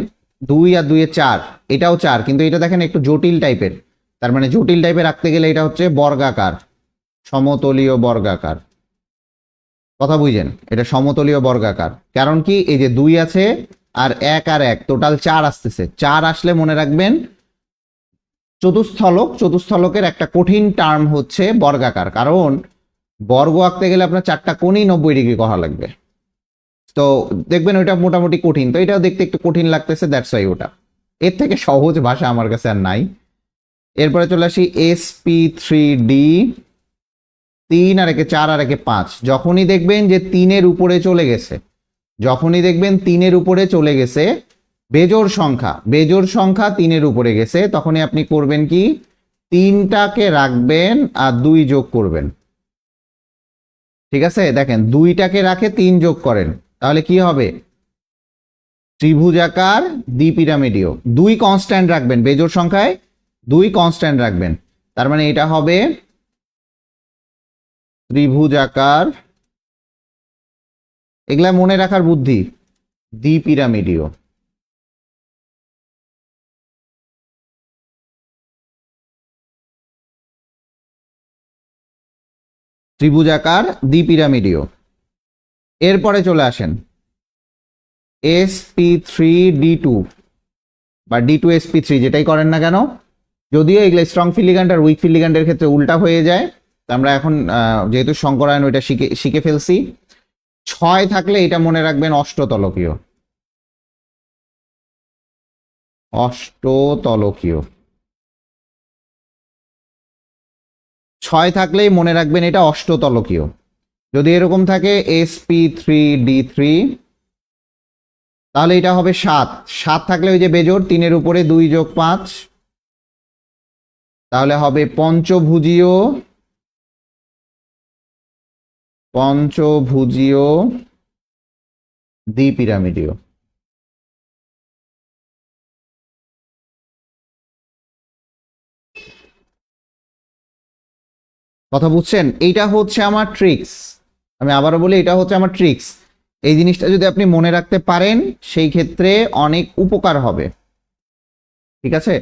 2 আর 2 এ 4, এটাও 4, কিন্তু এটা দেখেন একটু জটিল টাইপের। তার মানে জটিল টাইপের রাখতে গেলে এটা হচ্ছে বর্গাকার, সমতলীয় বর্গাকার। কথা বুঝেন, এটা সমতলীয় বর্গাকার। কারণ কি, এই যে 2 আছে আর 1 আর 1, টোটাল 4 আসতেছে। 4 আসলে মনে রাখবেন চতুস্থলক, চতুস্থলকের একটা কঠিন টার্ম হচ্ছে বর্গাকার, কারণ বর্গ আঁকতে গেলে আপনার চারটা কোণই 90 ডিগ্রি করা লাগবে। তো দেখবেন ওইটা মোটামুটি কঠিন, তো এটাও দেখতে একটু কঠিন লাগতেছে, দ্যাটস ওয়াই ওটা। এর থেকে সহজ ভাষা আমার কাছে আর নাই। এরপরে চলে আসি sp3d, 3 আর একে 4 আর একে 5। যখনই দেখবেন যে 3-এর উপরে চলে গেছে, যখনই দেখবেন 3-এর উপরে চলে গেছে, বেজোড় সংখ্যা 3-এর উপরে গেছে, তখনই আপনি করবেন কি, 3টাকে রাখবেন আর 2 যোগ করবেন। ঠিক আছে, দেখেন 2টাকে রাখে 3 যোগ করেন, তাহলে কি হবে, ত্রিভুজাকার দ্বিপিরামিডীয়। 2 কনস্ট্যান্ট রাখবেন, বেজোড় সংখ্যায় 2 কনস্ট্যান্ট রাখবেন, তার মানে এটা হবে ত্রিভুজাকার, এগুলা মনে রাখার বুদ্ধি, দ্বিপিরামিডীয়। ত্রিভুজাকার দ্বিপিরামিডীয়। এরপরে চলে আসেন sp3d2 বা d2sp3, যেটাই করেন না কেন, যদিও এগুলো স্ট্রং ফিলিগ্যান্ড আর উইক ফিলিগ্যান্ডের ক্ষেত্রে উল্টা হয়ে যায়, আমরা এখন যেহেতু সংকরায়ন ওইটা শিখে ফেলছি, 6 থাকলে এটা মনে রাখবেন অষ্টতলকীয়। অষ্টতলকীয় 6 থাকলেই মনে রাখবেন এটা অষ্টতলকীয়। যদি এরকম থাকে sp3d3 তাহলে এটা হবে 7। 7 থাকলে ওই যে বেজোড় 3-এর উপরে 2 + 5, তাহলে হবে পঞ্চভুজীয় দ্বিপিরামিডীয়। কথা বুঝছেন? এইটা হচ্ছে আমার ট্রিক্স। আমি আবারও বলি, এটা হচ্ছে আমার ট্রিক্স। এই জিনিসটা যদি আপনি মনে রাখতে পারেন সেই ক্ষেত্রে অনেক উপকার হবে। ঠিক আছে,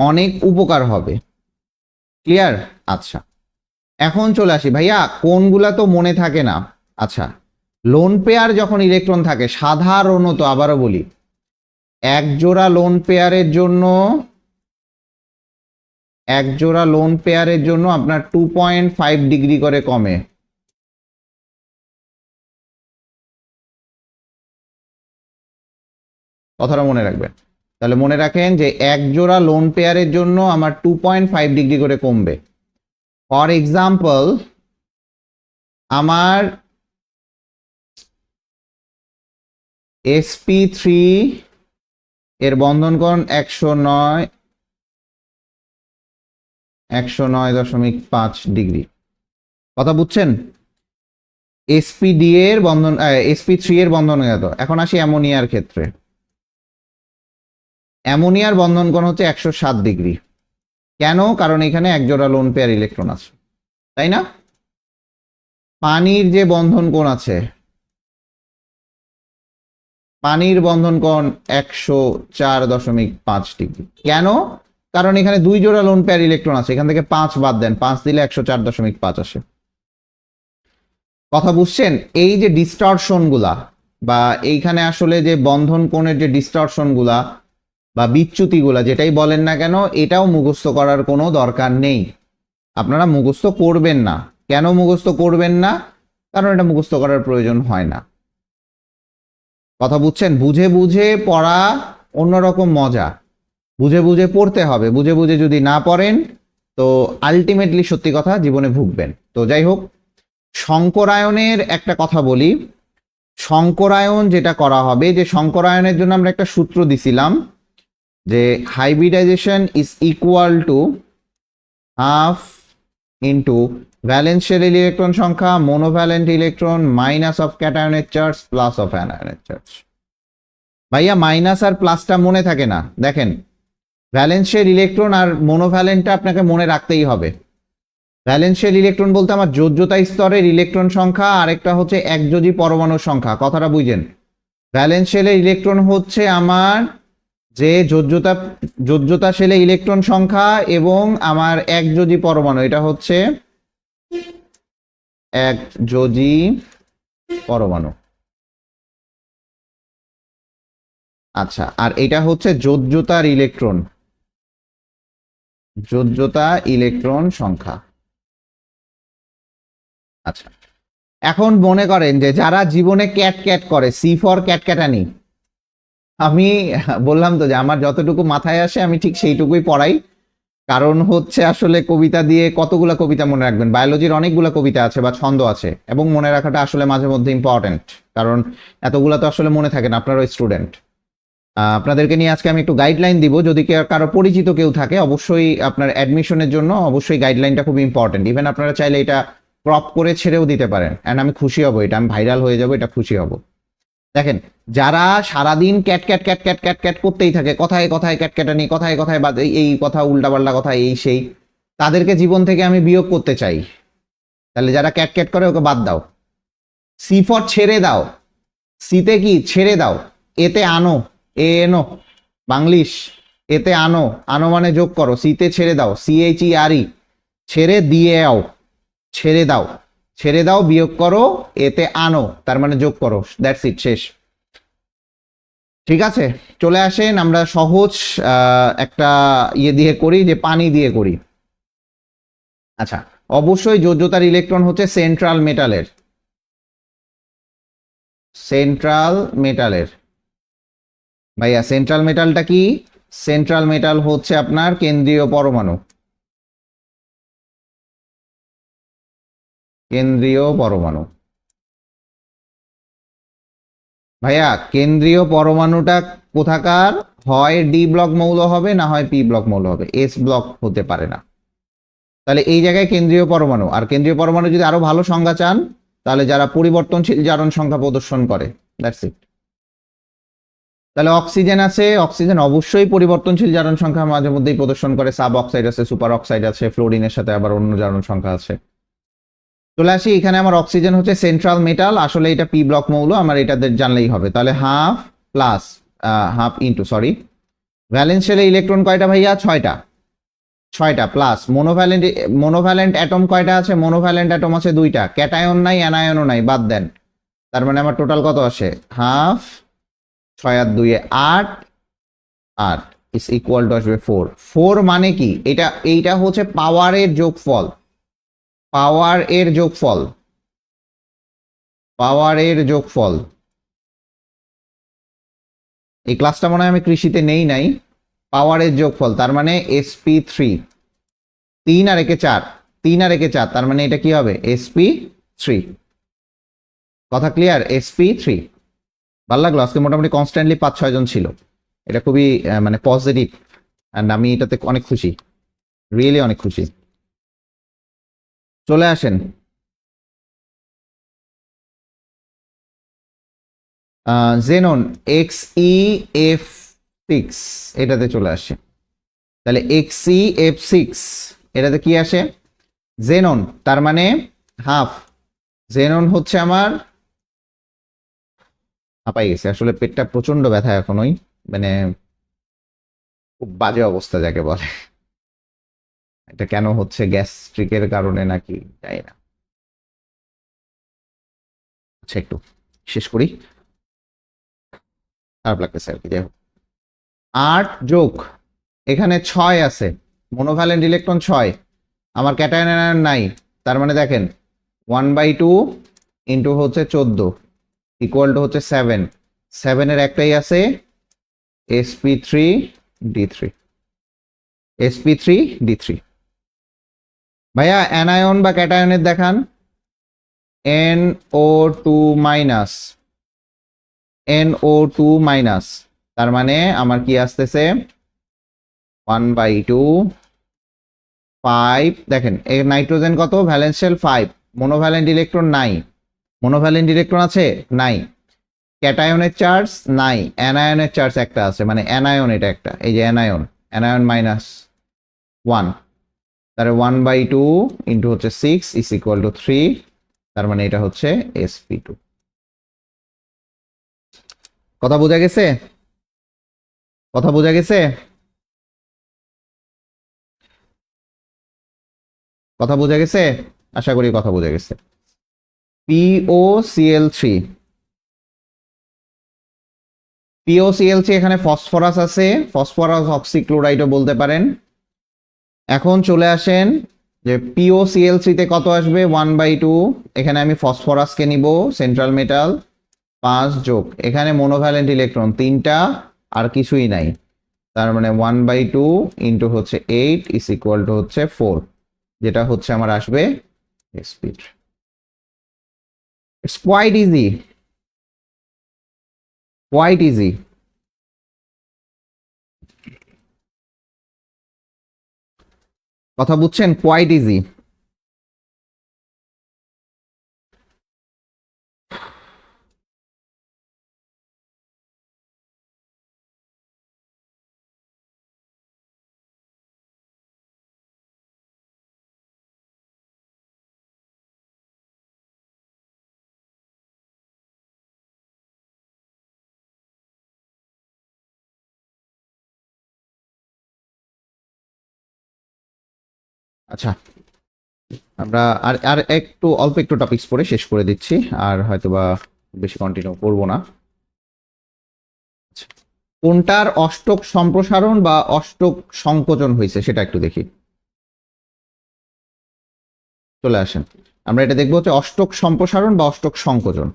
অনেক উপকার হবে। ক্লিয়ার? আচ্ছা, এখন চলে আসি ভাইয়া, কোনগুলা তো মনে থাকে না। আচ্ছা, লোন পেয়ার যখন ইলেকট্রন থাকে সাধারণত, আবারও বলি, এক জোড়া লোন পেয়ারের জন্য আপনার 2.5 ডিগ্রি করে কমে। কথাটা মনে রাখবেন। তাহলে মনে রাখেন যে এক জোড়া লোন পেয়ারের জন্য আমার 2.5 ডিগ্রি করে কমবে। ফর এক্সাম্পল, আমার sp3 এর বন্ধন কোণ 109.5 ডিগ্রি। কথা বুঝছেন? sp3 এর বন্ধন কত? এখন আসি অ্যামোনিয়ার ক্ষেত্রে। অ্যামোনিয়ার বন্ধন কোণ হচ্ছে 107 ডিগ্রি। কেন? কারণ এখানে এক জোড়া লোন পেয়ার ইলেকট্রন আছে, তাই না? পানির যে বন্ধন কোণ আছে, পানির বন্ধন কোণ 104.5 ডিগ্রি। কেন? কারণ এখানে 2 জোড়া লোন পেয়ার ইলেকট্রন আছে, এখান থেকে 5 বাদ দেন, 5 দিলে 104.5 আসে। কথা বুঝছেন? এই যে ডিস্টরশন গুলা বা এইখানে আসলে যে বন্ধন কোণের যে ডিস্টরশন গুলা বা বিচ্যুতি গুলা, যেটাই বলেন না কেন, এটাও মুখস্থ করার কোনো দরকার নেই। আপনারা মুখস্থ করবেন না। কেন মুখস্থ করবেন না? কারণ এটা মুখস্থ করার প্রয়োজন হয় না। কথা বুঝছেন? বুঝে বুঝে পড়া অন্যরকম মজা। বুঝে বুঝে পড়তে হবে। বুঝে বুঝে যদি না পড়েন তো আলটিমেটলি সত্যি কথা জীবনে ভুগবেন। তো যাই হোক, সংকরায়নের একটা কথা বলি। সংকরায়ন যেটা করা হবে, যে সংকরায়নের জন্য আমরা একটা সূত্র দিছিলাম যে hybridization is equal to half into valence electron সংখ্যা মোনোভ্যালেন্ট ইলেকট্রন মাইনাস অফ ক্যাটায়নের চার্জ প্লাস অফ অ্যানায়নের চার্জ। ভাইয়া মাইনাস আর প্লাসটা মনে থাকে না। দেখেন, ভ্যালেন্সিয়াল ইলেকট্রন আর মোনোভ্যালেন্টটা আপনাকে মনে রাখতেই হবে। ভ্যালেন্সিয়াল ইলেকট্রন বলতে আমার যোজ্যতা স্তরের ইলেকট্রন সংখ্যা, আরেকটা হচ্ছে একযোজী পরমাণুর সংখ্যা। কথাটা বুঝেন? ভ্যালেন্সিয়াল ইলেকট্রন হচ্ছে আমার যে যোজ্যতা শেলে ইলেকট্রন সংখ্যা এবং আমার একযোজী পরমাণু, এটা হচ্ছে একযোজী পরমাণু। আচ্ছা, আর এটা হচ্ছে যোজ্যতার ইলেকট্রন, যোজ্যতা ইলেকট্রন সংখ্যা। আচ্ছা, এখন মনে করেন যে যারা জীবনে ক্যাট ক্যাট করে, সি ফর ক্যাটক্যাটানি, আমি বললাম তো যে আমার যতটুকু মাথায় আসে আমি ঠিক সেইটুকুই পড়াই। কারণ হচ্ছে আসলে কবিতা দিয়ে কতগুলা কবিতা মনে রাখবেন? বায়োলজির অনেকগুলা কবিতা আছে বা ছন্দ আছে, এবং মনে রাখাটা আসলে মাঝে মধ্যে ইম্পর্টেন্ট, কারণ এতগুলা তো আসলে মনে থাকে না। আপনারা স্টুডেন্ট, আপনাদেরকে নিয়ে আজকে আমি একটু গাইডলাইন দিব। যদি কারো পরিচিত কেউ থাকে, অবশ্যই আপনার অ্যাডমিশনের জন্য অবশ্যই গাইডলাইনটা খুব ইম্পর্টেন্ট। ইভেন আপনারা চাইলে এটা ক্রপ করে ছেড়েও দিতে পারেন, অ্যান্ড আমি খুশি হব, এটা আমি ভাইরাল হয়ে যাব, এটা খুশি হব। দেখেন, যারা সারাদিন cat cat cat cat cat cat করতেই থাকে, কথায় কথায় ক্যাটক্যাটানি, কথায় কথায় এই কথা উল্টাপাল্টা কথা, এই সেই, তাদেরকে জীবন থেকে আমি বিয়োগ করতে চাই। তাহলে যারা ক্যাট ক্যাট করে ওকে বাদ দাও। সি ফর ছেড়ে দাও। সিতে কি? ছেড়ে দাও। এতে আনো, এনো বাংলিশ। এতে আনো, আনো মানে যোগ করো। সিতে ছেড়ে দাও, CHERE, ছেড়ে দিয়ে আও, ছেড়ে দাও, ছেড়ে দাও, বিয়োগ করো, এতে আনো, তার মানে যোগ করো। দ্যাটস ইট, শেষ। ঠিক আছে, চলে আসেন আমরা সহজ একটা ইয়ে দিয়ে করি, যে পানি দিয়ে করি। আচ্ছা, অবশ্যই যোজ্যতার ইলেকট্রন হচ্ছে সেন্ট্রাল মেটালের, সেন্ট্রাল মেটালের। ভাইয়া সেন্ট্রাল মেটালটা কি? সেন্ট্রাল মেটাল হচ্ছে আপনার কেন্দ্রীয় পরমাণু, কেন্দ্রীয় পরমাণু। ভাইয়া কেন্দ্রীয় পরমাণুটা কোথাকার? হয় ডি ব্লক মৌল হবে, না হয় পি ব্লক মৌল হবে, এস ব্লক হতে পারে না। তাহলে এই জায়গায় কেন্দ্রীয় পরমাণু। আর কেন্দ্রীয় পরমাণু যদি আরো ভালো সংজ্ঞা চান, তাহলে যারা পরিবর্তনশীল জারণ সংখ্যা প্রদর্শন করে, দ্যাটস ইট। তাহলে অক্সিজেন আছে, অক্সিজেন অবশ্যই পরিবর্তনশীল জারণ সংখ্যা মাঝে মধ্যেই প্রদর্শন করে। সাব অক্সাইড আছে, সুপার অক্সাইড আছে, ফ্লোরিনের সাথে আবার অন্য জারণ সংখ্যা আছে। চলে আসি এখানে, আমার অক্সিজেন হচ্ছে সেন্ট্রাল মেটাল, আসলে এটা পি ব্লক মৌল, আমার এটা জানলেই হবে। তাহলে half plus half into, sorry, valence শেলে ইলেকট্রন কয়টা ভাইয়া? 6টা। 6টা প্লাস মোনোভ্যালেন্ট, মোনোভ্যালেন্ট অ্যাটম কয়টা আছে? মোনোভ্যালেন্ট অ্যাটম আছে 2টা, ক্যাটায়ন নাই, অ্যানায়নও নাই, বাদ দেন। তার মানে আমার টোটাল কত আসে? হাফ, 6 আর 2 এ 8, 8 ইজ ইকুয়াল টু আসবে 4। 4 মানে কি? এইটা হচ্ছে পাওয়ারের যোগফল, পাওয়ার এর যোগফল, পাওয়ারের যোগফল। এই ক্লাসটা মনে হয় আমি কৃষিতে নেই নাই। পাওয়ারের যোগফল, তার মানে sp3, 3 আর একে 4, 3 আর একে 4, তার মানে এটা কি হবে? sp3। কথা ক্লিয়ার? sp3। ভালো লাগলো, আজকে মোটামুটি কনস্ট্যান্টলি 5-6 জন ছিল, এটা খুবই মানে পজিটিভ, অ্যান্ড আমি এটাতে অনেক খুশি, রিয়েলি অনেক খুশি। চলে আসেন জেনন XeF6, এটাতে চলে আসে। তাহলে XeF6 এটাতে কি আসে? জেনন, তার মানে হাফ। জেনন হচ্ছে আমার, হাঁপাই গেছে আসলে, পেটটা প্রচন্ড ব্যথা এখনই, মানে খুব বাজে অবস্থা যাকে বলে। এটা কেন হচ্ছে? গ্যাস্ট্রিকের কারণে নাকি জানি না। আচ্ছা একটু শেষ করি, খারাপ লাগতেছে আর কি। যাই হোক, 8 যোগ এখানে 6 আছে, মনোভ্যালেন্ট ইলেকট্রন 6, আমার ক্যাটায়ন অ্যানায়ন নাই। তার মানে দেখেন 1/2 ইন্টু হচ্ছে 14 ইকুয়াল টু হচ্ছে 7, 7 এর একটাই আছে sp3d3, sp3d3। ভাইয়া অ্যানায়ন বা ক্যাটায়নের দেখান। NO2 মাইনাস, NO2 মাইনাস, তার মানে আমার কি আসতেছে? 1/2, 5। দেখেন এই নাইট্রোজেন কত? ভ্যালেন্স শেল 5, মনোভ্যালেন্ট ইলেকট্রন নাই। মনোভ্যালেন্ট ইলেকট্রন আছে? নাই। ক্যাটায়নের চার্জ নাই, অ্যানায়নের চার্জ একটা আছে, মানে অ্যানায়ন এটা একটা, এই যে অ্যানায়ন, অ্যানায়ন -1, তার 1/2 ইন্টু হচ্ছে 6 ইজ ইকুয়াল টু 3, তার মানে এটা হচ্ছে sp2। কথা বোঝা গেছে? কথা বোঝা গেছে? কথা বোঝা গেছে? আশা করি কথা বোঝা গেছে। POCl3, POCl3 এখানে ফসফরাস আছে, ফসফরাস অক্সিক্লোরাইডও বলতে পারেন। এখন চলে আসেন যে POCl3 তে কত আসবে? 1/2, এখানে আমি ফসফরাসকে নিব, সেন্ট্রাল মেটাল, 5 যোগ এখানে মনোভ্যালেন্ট ইলেকট্রন 3টা, আর কিছুই নাই, তার মানে 1/2 ইন্টু হচ্ছে 8 ইজ ইকুয়াল টু হচ্ছে 4, যেটা হচ্ছে আমার আসবে sp3। It's quite easy, quite easy. কথা বুঝছেন? Quite easy. আচ্ছা, আমরা আর আর একটু অল্প একটু টপিকস পড়ে শেষ করে দিচ্ছি, আর হয়তোবা বেশি কন্টিনিউ করব না। আচ্ছা, কোনটার অষ্টক সম্প্রসারণ বা অষ্টক সংকোচন হয়েছে সেটা একটু দেখি। চলে আসেন, আমরা এটা দেখবো হচ্ছে অষ্টক সম্প্রসারণ বা অষ্টক সংকোচন।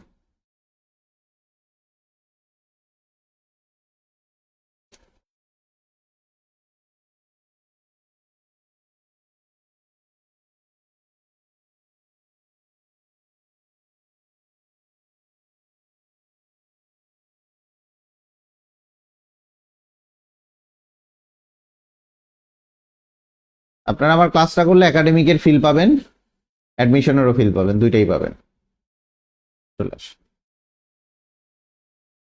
আপনারা আমার ক্লাসটা করলে একাডেমিকের ফিল পাবেন, অ্যাডমিশনেরও ফিল পাবেন, দুইটাই পাবেন। চলে আসেন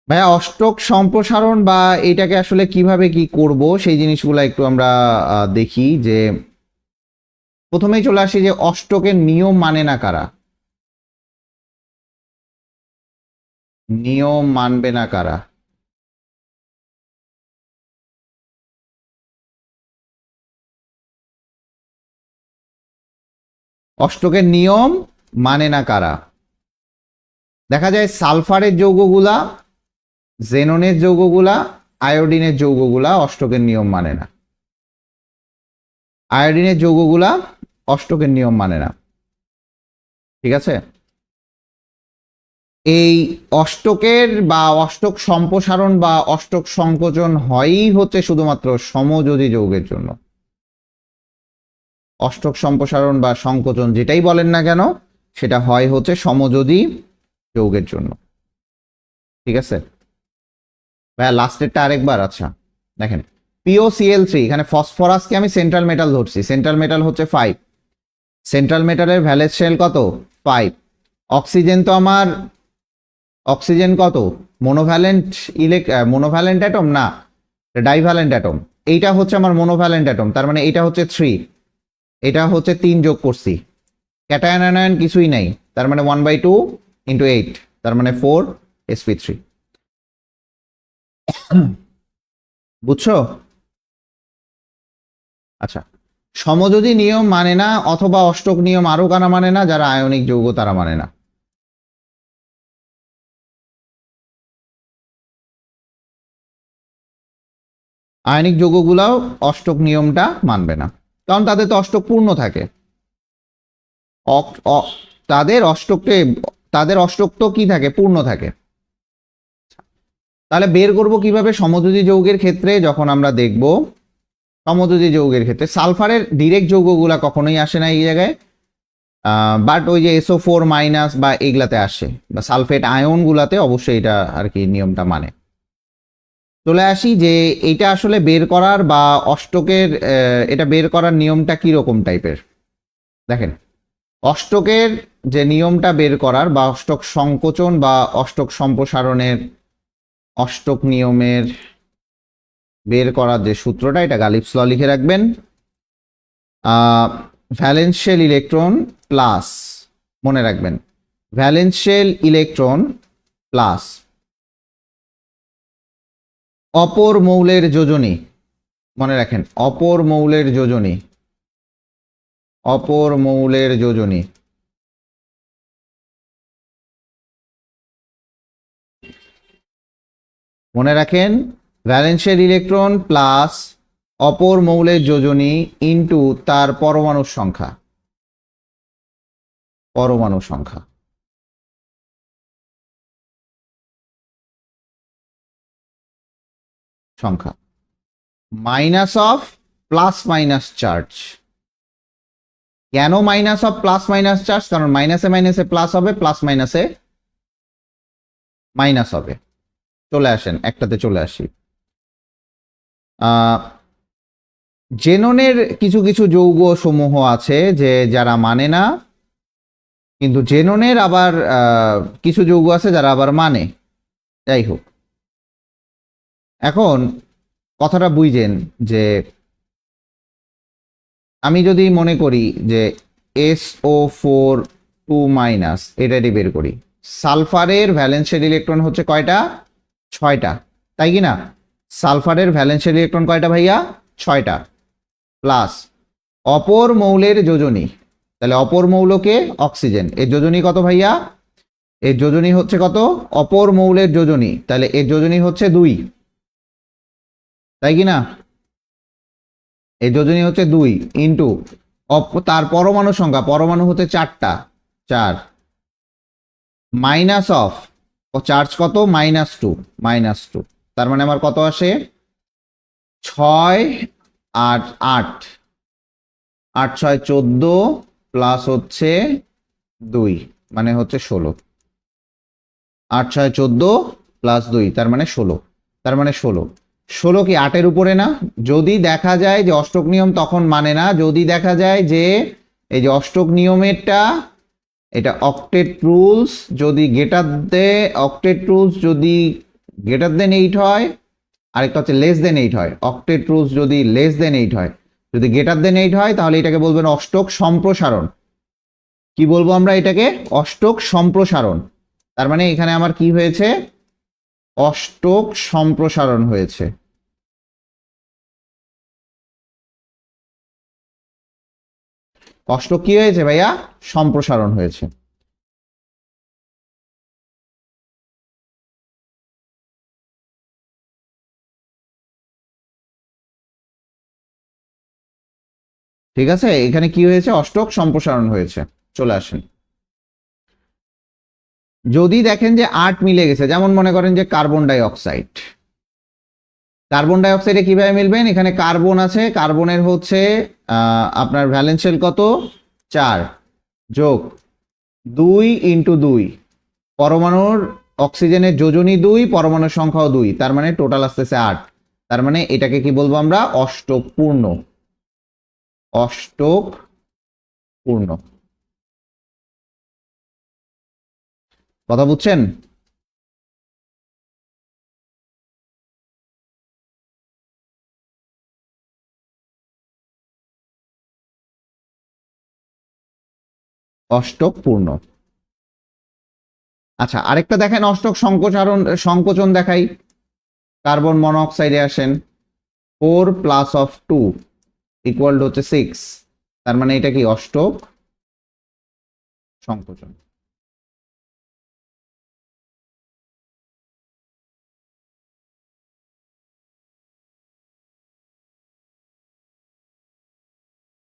ভাইয়া, অষ্টক সম্প্রসারণ বা এটাকে আসলে কিভাবে কি করব সেই জিনিসগুলো একটু আমরা দেখি। যে প্রথমেই চলে আসি যে অষ্টকের নিয়ম মানে না কারা, নিয়ম মানবে না কারা। অষ্টকের নিয়ম মানে না কারা? দেখা যায় সালফারের যৌগগুলা, জেননের যৌগগুলা, আয়োডিনের যৌগগুলা অষ্টকের নিয়ম মানে না। আয়োডিনের যৌগগুলা অষ্টকের নিয়ম মানে না, ঠিক আছে? এই অষ্টকের বা অষ্টক সম্প্রসারণ বা অষ্টক সংকোচন হয়ই হচ্ছে শুধুমাত্র সমযোজী যৌগের জন্য। অষ্টক সম্প্রসারণ বা সংকোচন যেটাই বলেন না কেন, সেটা হয় হচ্ছে সমযোজী যৌগের জন্য, ঠিক আছে ভাইয়া? লাস্টেরটা আরেকবার, আচ্ছা দেখেন, POCl3, এখানে ফসফরাসকে আমি সেন্ট্রাল মেটাল ধরছি, সেন্ট্রাল মেটাল হচ্ছে 5, সেন্ট্রাল মেটালের ভ্যালেন্স শেল কত? 5। অক্সিজেন তো আমার, অক্সিজেন কত? মোনোভ্যালেন্ট মোনোভ্যালেন্ট অ্যাটম না, ডাইভ্যালেন্ট অ্যাটম। এইটা হচ্ছে আমার মোনোভ্যালেন্ট অ্যাটম, তার মানে এইটা হচ্ছে 3, এটা হচ্ছে 3 যোগ করছি, ক্যাটায়ন অ্যানায়ন কিছুই নাই, তার মানে 1/2 × 8, তার মানে 4 sp3। বুঝছো? আচ্ছা, সমযোজী নিয়ম মানে না, অথবা অষ্টক নিয়ম আরো কারা মানে না? যারা আয়নিক যৌগ তারা মানে না। আয়নিক যৌগগুলাও অষ্টক নিয়মটা মানবে না, কারণ তাদের তো অষ্টক পূর্ণ থাকে। তাদের অষ্টককে, তাদের অষ্টক তো কি থাকে? পূর্ণ থাকে। তাহলে বের করব কিভাবে সমযোজী যৌগের ক্ষেত্রে? যখন আমরা দেখব সমযোজী যৌগের ক্ষেত্রে সালফারের ডিরেক্ট যৌগগুলা কখনোই আসে না এই জায়গায়, বাট ওই যে SO4- বা এগুলাতে আসে, বা সালফেট আয়নগুলাতে অবশ্যই এটা আর কি নিয়মটা মানে। চলে আসি যে এইটা আসলে বের করার বা অষ্টকের এটা বের করার নিয়মটা কি রকম টাইপের। দেখেন, অষ্টকের যে নিয়মটা বের করার বা অষ্টক সংকোচন বা অষ্টক সম্প্রসারণের অষ্টক নিয়মের বের করার যে সূত্রটা, এটা গালিপস ল লিখে রাখবেন। ভ্যালেন্সিয়াল ইলেকট্রন প্লাস, মনে রাখবেন, ভ্যালেন্সিয়াল ইলেকট্রন প্লাস অপর মৌলের যোজনী, মনে রাখেন অপর মৌলের যোজনী, অপর মৌলের যোজনী মনে রাখেন, ভ্যালেন্সিয়াল ইলেকট্রন প্লাস অপর মৌলের যোজনী ইনটু তার পরমাণুর সংখ্যা, পরমাণু সংখ্যা, সংখ্যা minus of plus minus charge. কেন minus of plus minus charge? কারণ মাইনাসে মাইনাসে প্লাস হবে, প্লাস মাইনাসে মাইনাস হবে। চলে আসেন একটাতে চলে আসি। জেননের কিছু কিছু যৌগ সমূহ আছে যে যারা মানে না, কিন্তু জেননের আবার কিছু যৌগ আছে যারা আবার মানে। যাই হোক, এখন কথাটা বুঝেন যে আমি যদি মনে করি যে SO4 2- এটাই বের করি, সালফারের ভ্যালেন্সিয়াল ইলেকট্রন হচ্ছে কয়টা? 6টা, তাই কি না? সালফারের ভ্যালেন্সিয়াল ইলেকট্রন কয়টা ভাইয়া? 6টা, প্লাস অপর মৌলের যোজনী, তাহলে অপর মৌলকে অক্সিজেন, এর যোজনী কত ভাইয়া? এর যোজনী হচ্ছে কত? অপর মৌলের যোজনী, তাহলে এর যোজনী হচ্ছে 2, তাই কি না? এর যোজনী হচ্ছে 2 ইন্টু তার পরমাণু সংখ্যা, পরমাণু হতে 4টা, 4 মাইনাস অফ চার্জ কত, -2, -2, তার মানে আমার কত আসে 6 আর 8, 8 6 14 প্লাস হচ্ছে 2 মানে হচ্ছে 16, 8 6 14 প্লাস 2 তার মানে 16, তার মানে 16 কি 8-এর উপরে না? যদি দেখা যায় যে অষ্টক নিয়ম তখন মানে না, যদি দেখা যায় যে এই যে অষ্টক নিয়মেরটা এটা অক্টেট রুলস যদি অক্টেট রুলস যদি গ্রেটার দেন 8 হয়, আরেকটা হচ্ছে লেস দেন 8 হয়। অক্টেট রুলস যদি লেস দেন 8 হয়, যদি গ্রেটার দেন 8 হয় তাহলে এটাকে বলবেন অষ্টক সম্প্রসারণ। কি বলবো আমরা এটাকে? অষ্টক সম্প্রসারণ। তার মানে এখানে আমার কি হয়েছে, অষ্টক সম্প্রসারণ হয়েছে। অষ্টক কি হয়েছে ভাইয়া? সম্প্রসারণ হয়েছে। ঠিক আছে, এখানে কি হয়েছে? অষ্টক সম্প্রসারণ হয়েছে। চলে আসেন, যদি দেখেন যে 8 মিলে গেছে, যেমন মনে করেন যে carbon die oxide, carbon die অক্সাইডে কিভাবে মিলবেন? এখানে কার্বন আছে, কার্বনের হচ্ছে আপনার ভ্যালেন্স শেল কত 4 যোগ 2 ইন্টু 2, পরমাণুর অক্সিজেনের যোজনী 2, পরমাণুর সংখ্যাও 2, তার মানে টোটাল আসতেছে 8। তার মানে এটাকে কি বলবো আমরা? অষ্টক পূর্ণ, অষ্টক পূর্ণ। কথা বুঝছেন? অষ্টক পূর্ণ। আচ্ছা, আরেকটা দেখেন অষ্টক সংকোচন দেখাই। কার্বন মনোঅক্সাইডে আসেন, 4 প্লাস অফ 2 ইকুয়াল টু হচ্ছে 6, তার মানে এটা কি? অষ্টক সংকোচন।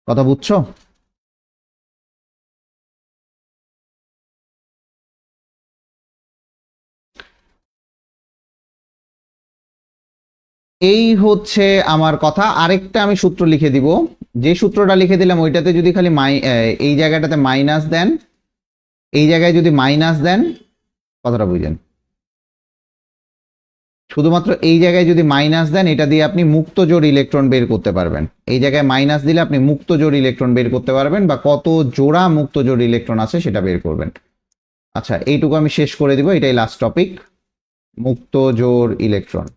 কথা বুঝছো? এই হচ্ছে আমার কথা। আরেকটা আমি সূত্র লিখে দিব, যে সূত্রটা লিখে দিলাম ওইটাতে যদি খালি এই জায়গাটাতে মাইনাস দেন, এই জায়গায় যদি মাইনাস দেন, কথাটা বুঝেন, শুধুমাত্র এই জায়গায় যদি মাইনাস দেন, এটা দিয়ে আপনি মুক্ত জোড় ইলেকট্রন বের করতে পারবেন। এই জায়গায় মাইনাস দিলে আপনি মুক্ত জোড় ইলেকট্রন বের করতে পারবেন, বা কত জোড়া মুক্ত জোড় ইলেকট্রন আছে সেটা বের করবেন। আচ্ছা, এইটুকু আমি শেষ করে দিব, এটাই লাস্ট টপিক, মুক্ত জোড় ইলেকট্রন।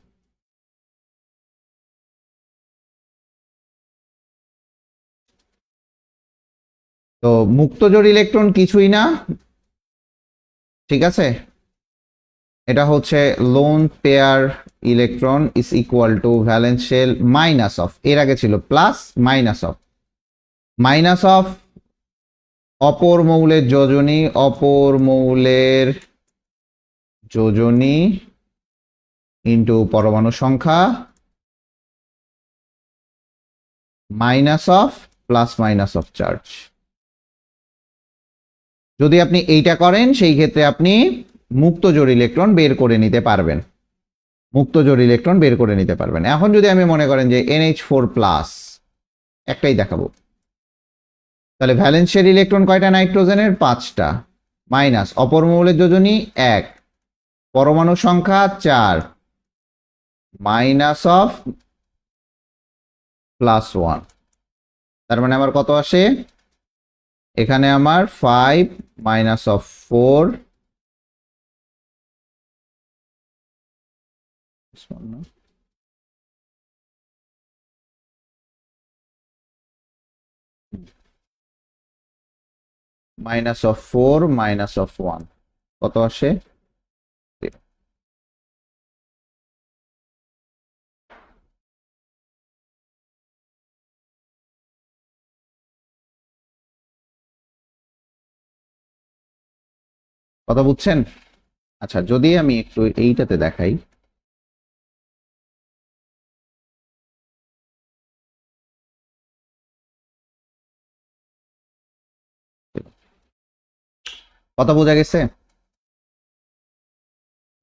তো মুক্ত জোড় ইলেকট্রন কিছুই না, ঠিক আছে, এটা হচ্ছে lone pair electron is equal to valence shell minus of, এর আগে ছিল প্লাস, মাইনাস অফ অপর মৌলের যোজনী, অপর মৌলের যোজনী ইন্টু পরমাণু সংখ্যা, minus of plus minus of charge. যদি আপনি এইটা করেন সেই ক্ষেত্রে আপনি মুক্ত জোড় ইলেকট্রন বের করে নিতে পারবেন, মুক্ত জোড় ইলেকট্রন বের করে নিতে পারবেন। এখন যদি আমি মনে করেন যে NH4 প্লাস, একটাই দেখাবো, তাহলে ভ্যালেন্সিয়ার ইলেকট্রন কয়টা নাইট্রোজেনের? 5টা, মাইনাস অপর মৌলের যোজনী 1, পরমাণু সংখ্যা 4, মাইনাস অফ +1, তার মানে আমার কত আসে? এখানে আমার 5 minus of 4 minus of 4 minus of 1 কত আসে? কথা বুঝছেন? আচ্ছা, যদি আমি একটু এইটাতে দেখাই, কথা বোঝা গেছে?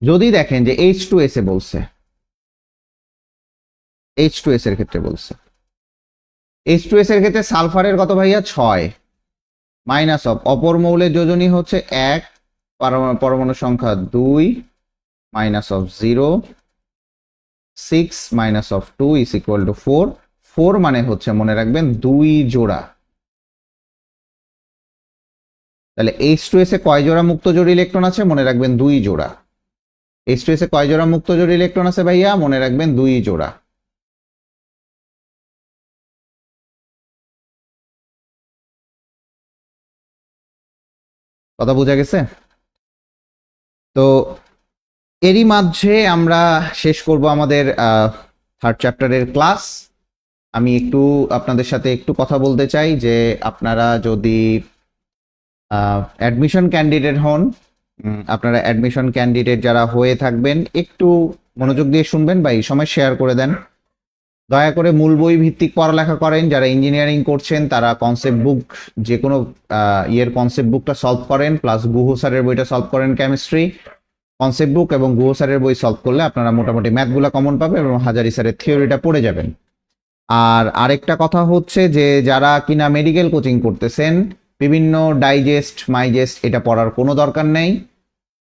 যদি দেখেন যে H2S এ বলছে, H2S এর ক্ষেত্রে বলছে, H2S এর ক্ষেত্রে সালফারের কত ভাইয়া 6 মাইনাস অফ অপর মৌলের যোজনী হচ্ছে 1 পরমাণু সংখ্যা 2 minus of 0 6 minus of 2 is equal two 4 4 মানে হচ্ছে মনে রাখবেন 2 জোড়া। তাহলে H2S এ কয় জোড়া মুক্ত জোড় ইলেকট্রন আছে? মনে রাখবেন 2 জোড়া। H2S এ কয় জোড়া মুক্ত জোড় ইলেকট্রন আছে ভাইয়া? মনে রাখবেন 2 জোড়া। কথা বোঝা গেছে? তো এরই মাঝে আমরা শেষ করব আমাদের থার্ড চ্যাপ্টারের ক্লাস। আমি একটু আপনাদের সাথে একটু কথা বলতে চাই যে আপনারা যদি অ্যাডমিশন ক্যান্ডিডেট হন, আপনারা অ্যাডমিশন ক্যান্ডিডেট যারা হয়ে থাকবেন একটু মনোযোগ দিয়ে শুনবেন বা এই সময় শেয়ার করে দেন। দয়া করে মূল বই ভিত্তিক পড়ালেখা করেন। যারা ইঞ্জিনিয়ারিং করছেন তারা কনসেপ্ট বুক, যে কোনো ইয়ের কনসেপ্ট বুকটা সলভ করেন, প্লাস গুহু স্যারের বইটা সলভ করেন কেমিস্ট্রি কনসেপ্ট বুক, এবং গুহু স্যারের বই সলভ করলে আপনারা মোটামুটি ম্যাথগুলো কমন পাবেন এবং হাজারি স্যারের থিওরিটা পড়ে যাবেন। আর আরেকটা কথা হচ্ছে যে যারা কিনা মেডিকেল কোচিং করতেছেন, বিভিন্ন ডাইজেস্ট মাইজেস্ট এটা পড়ার কোনো দরকার নেই।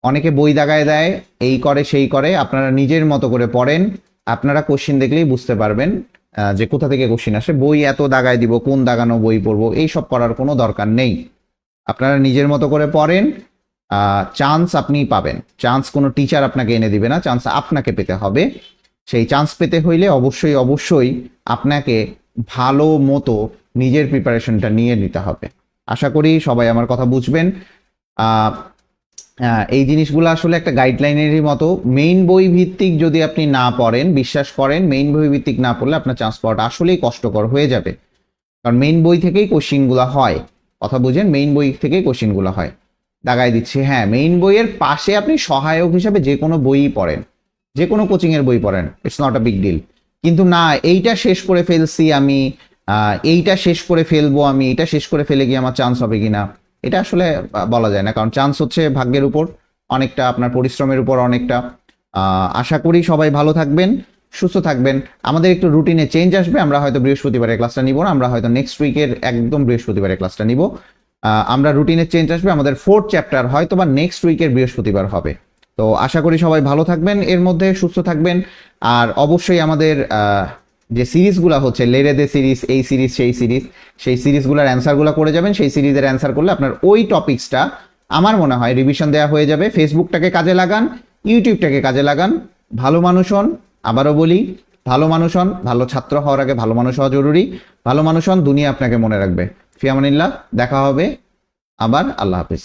অনেকে বই দাগায় দেয়, এই করে সেই করে, আপনারা নিজের মতো করে পড়েন। আপনারা কোশ্চিন দেখলেই বুঝতে পারবেন যে কোথা থেকে কোশ্চিন আসে। বই এত দাগায় দিব, কোন দাগানো বই পড়বো, এইসব করার কোনো দরকার নেই। আপনারা নিজের মতো করে পড়েন, চান্স আপনি পাবেন। চান্স কোনো টিচার আপনাকে এনে দিবে না, চান্স আপনাকে পেতে হবে। সেই চান্স পেতে হইলে অবশ্যই অবশ্যই আপনাকে ভালো মতো নিজের প্রিপারেশনটা নিয়ে নিতে হবে। আশা করি সবাই আমার কথা বুঝবেন। এই জিনিসগুলো আসলে একটা গাইডলাইনেরই মতো। মেইন বই ভিত্তিক যদি আপনি না পড়েন, বিশ্বাস করেন মেইন বই ভিত্তিক না পড়লে আপনার চান্স পাওয়াটা আসলেই কষ্টকর হয়ে যাবে। কারণ মেইন বই থেকেই কোশ্চিনগুলো হয়, কথা বুঝেন, মেইন বই থেকেই কোশ্চিনগুলো হয়। দাগাই দিচ্ছি, হ্যাঁ, মেইন বইয়ের পাশে আপনি সহায়ক হিসাবে যে কোনো বইই পড়েন, যে কোনো কোচিংয়ের বই পড়েন, it's not a big deal. কিন্তু না, এইটা শেষ করে ফেলছি আমি, এইটা শেষ করে ফেলবো আমি, এটা শেষ করে ফেলে গিয়ে আমার চান্স হবে কিনা, এটা আসলে বলা যায় না। কারণ চান্স হচ্ছে ভাগ্যের উপর অনেকটা, আপনার পরিশ্রমের উপর অনেকটা। আশা করি সবাই ভালো থাকবেন, সুস্থ থাকবেন। আমাদের একটু রুটিনে চেঞ্জ আসবে, আমরা হয়তো বৃহস্পতিবারে ক্লাসটা নিব না, আমরা হয়তো নেক্সট উইকের একদম বৃহস্পতিবারে ক্লাসটা নিব। আমরা রুটিনে চেঞ্জ আসবে, আমাদের 4th চ্যাপ্টার হয়তো বা নেক্সট উইকের বৃহস্পতিবার হবে। তো আশা করি সবাই ভালো থাকবেন, এর মধ্যে সুস্থ থাকবেন। আর অবশ্যই আমাদের যে সিরিজগুলো হচ্ছে, লেরে দে সিরিজ, এই সিরিজ সেই সিরিজ, সেই সিরিজগুলোর অ্যান্সারগুলো করে যাবেন। সেই সিরিজের অ্যান্সার করলে আপনার ওই টপিক্সটা আমার মনে হয় রিভিশন দেওয়া হয়ে যাবে। ফেসবুকটাকে কাজে লাগান, ইউটিউবটাকে কাজে লাগান। ভালো মানুষ হন, আবারও বলি, ভালো মানুষ হন। ভালো ছাত্র হওয়ার আগে ভালো মানুষ হওয়া জরুরি। ভালো মানুষ হন, দুনিয়া আপনাকে মনে রাখবে। ফি আমানিল্লাহ, দেখা হবে আবার। আল্লাহ হাফিজ।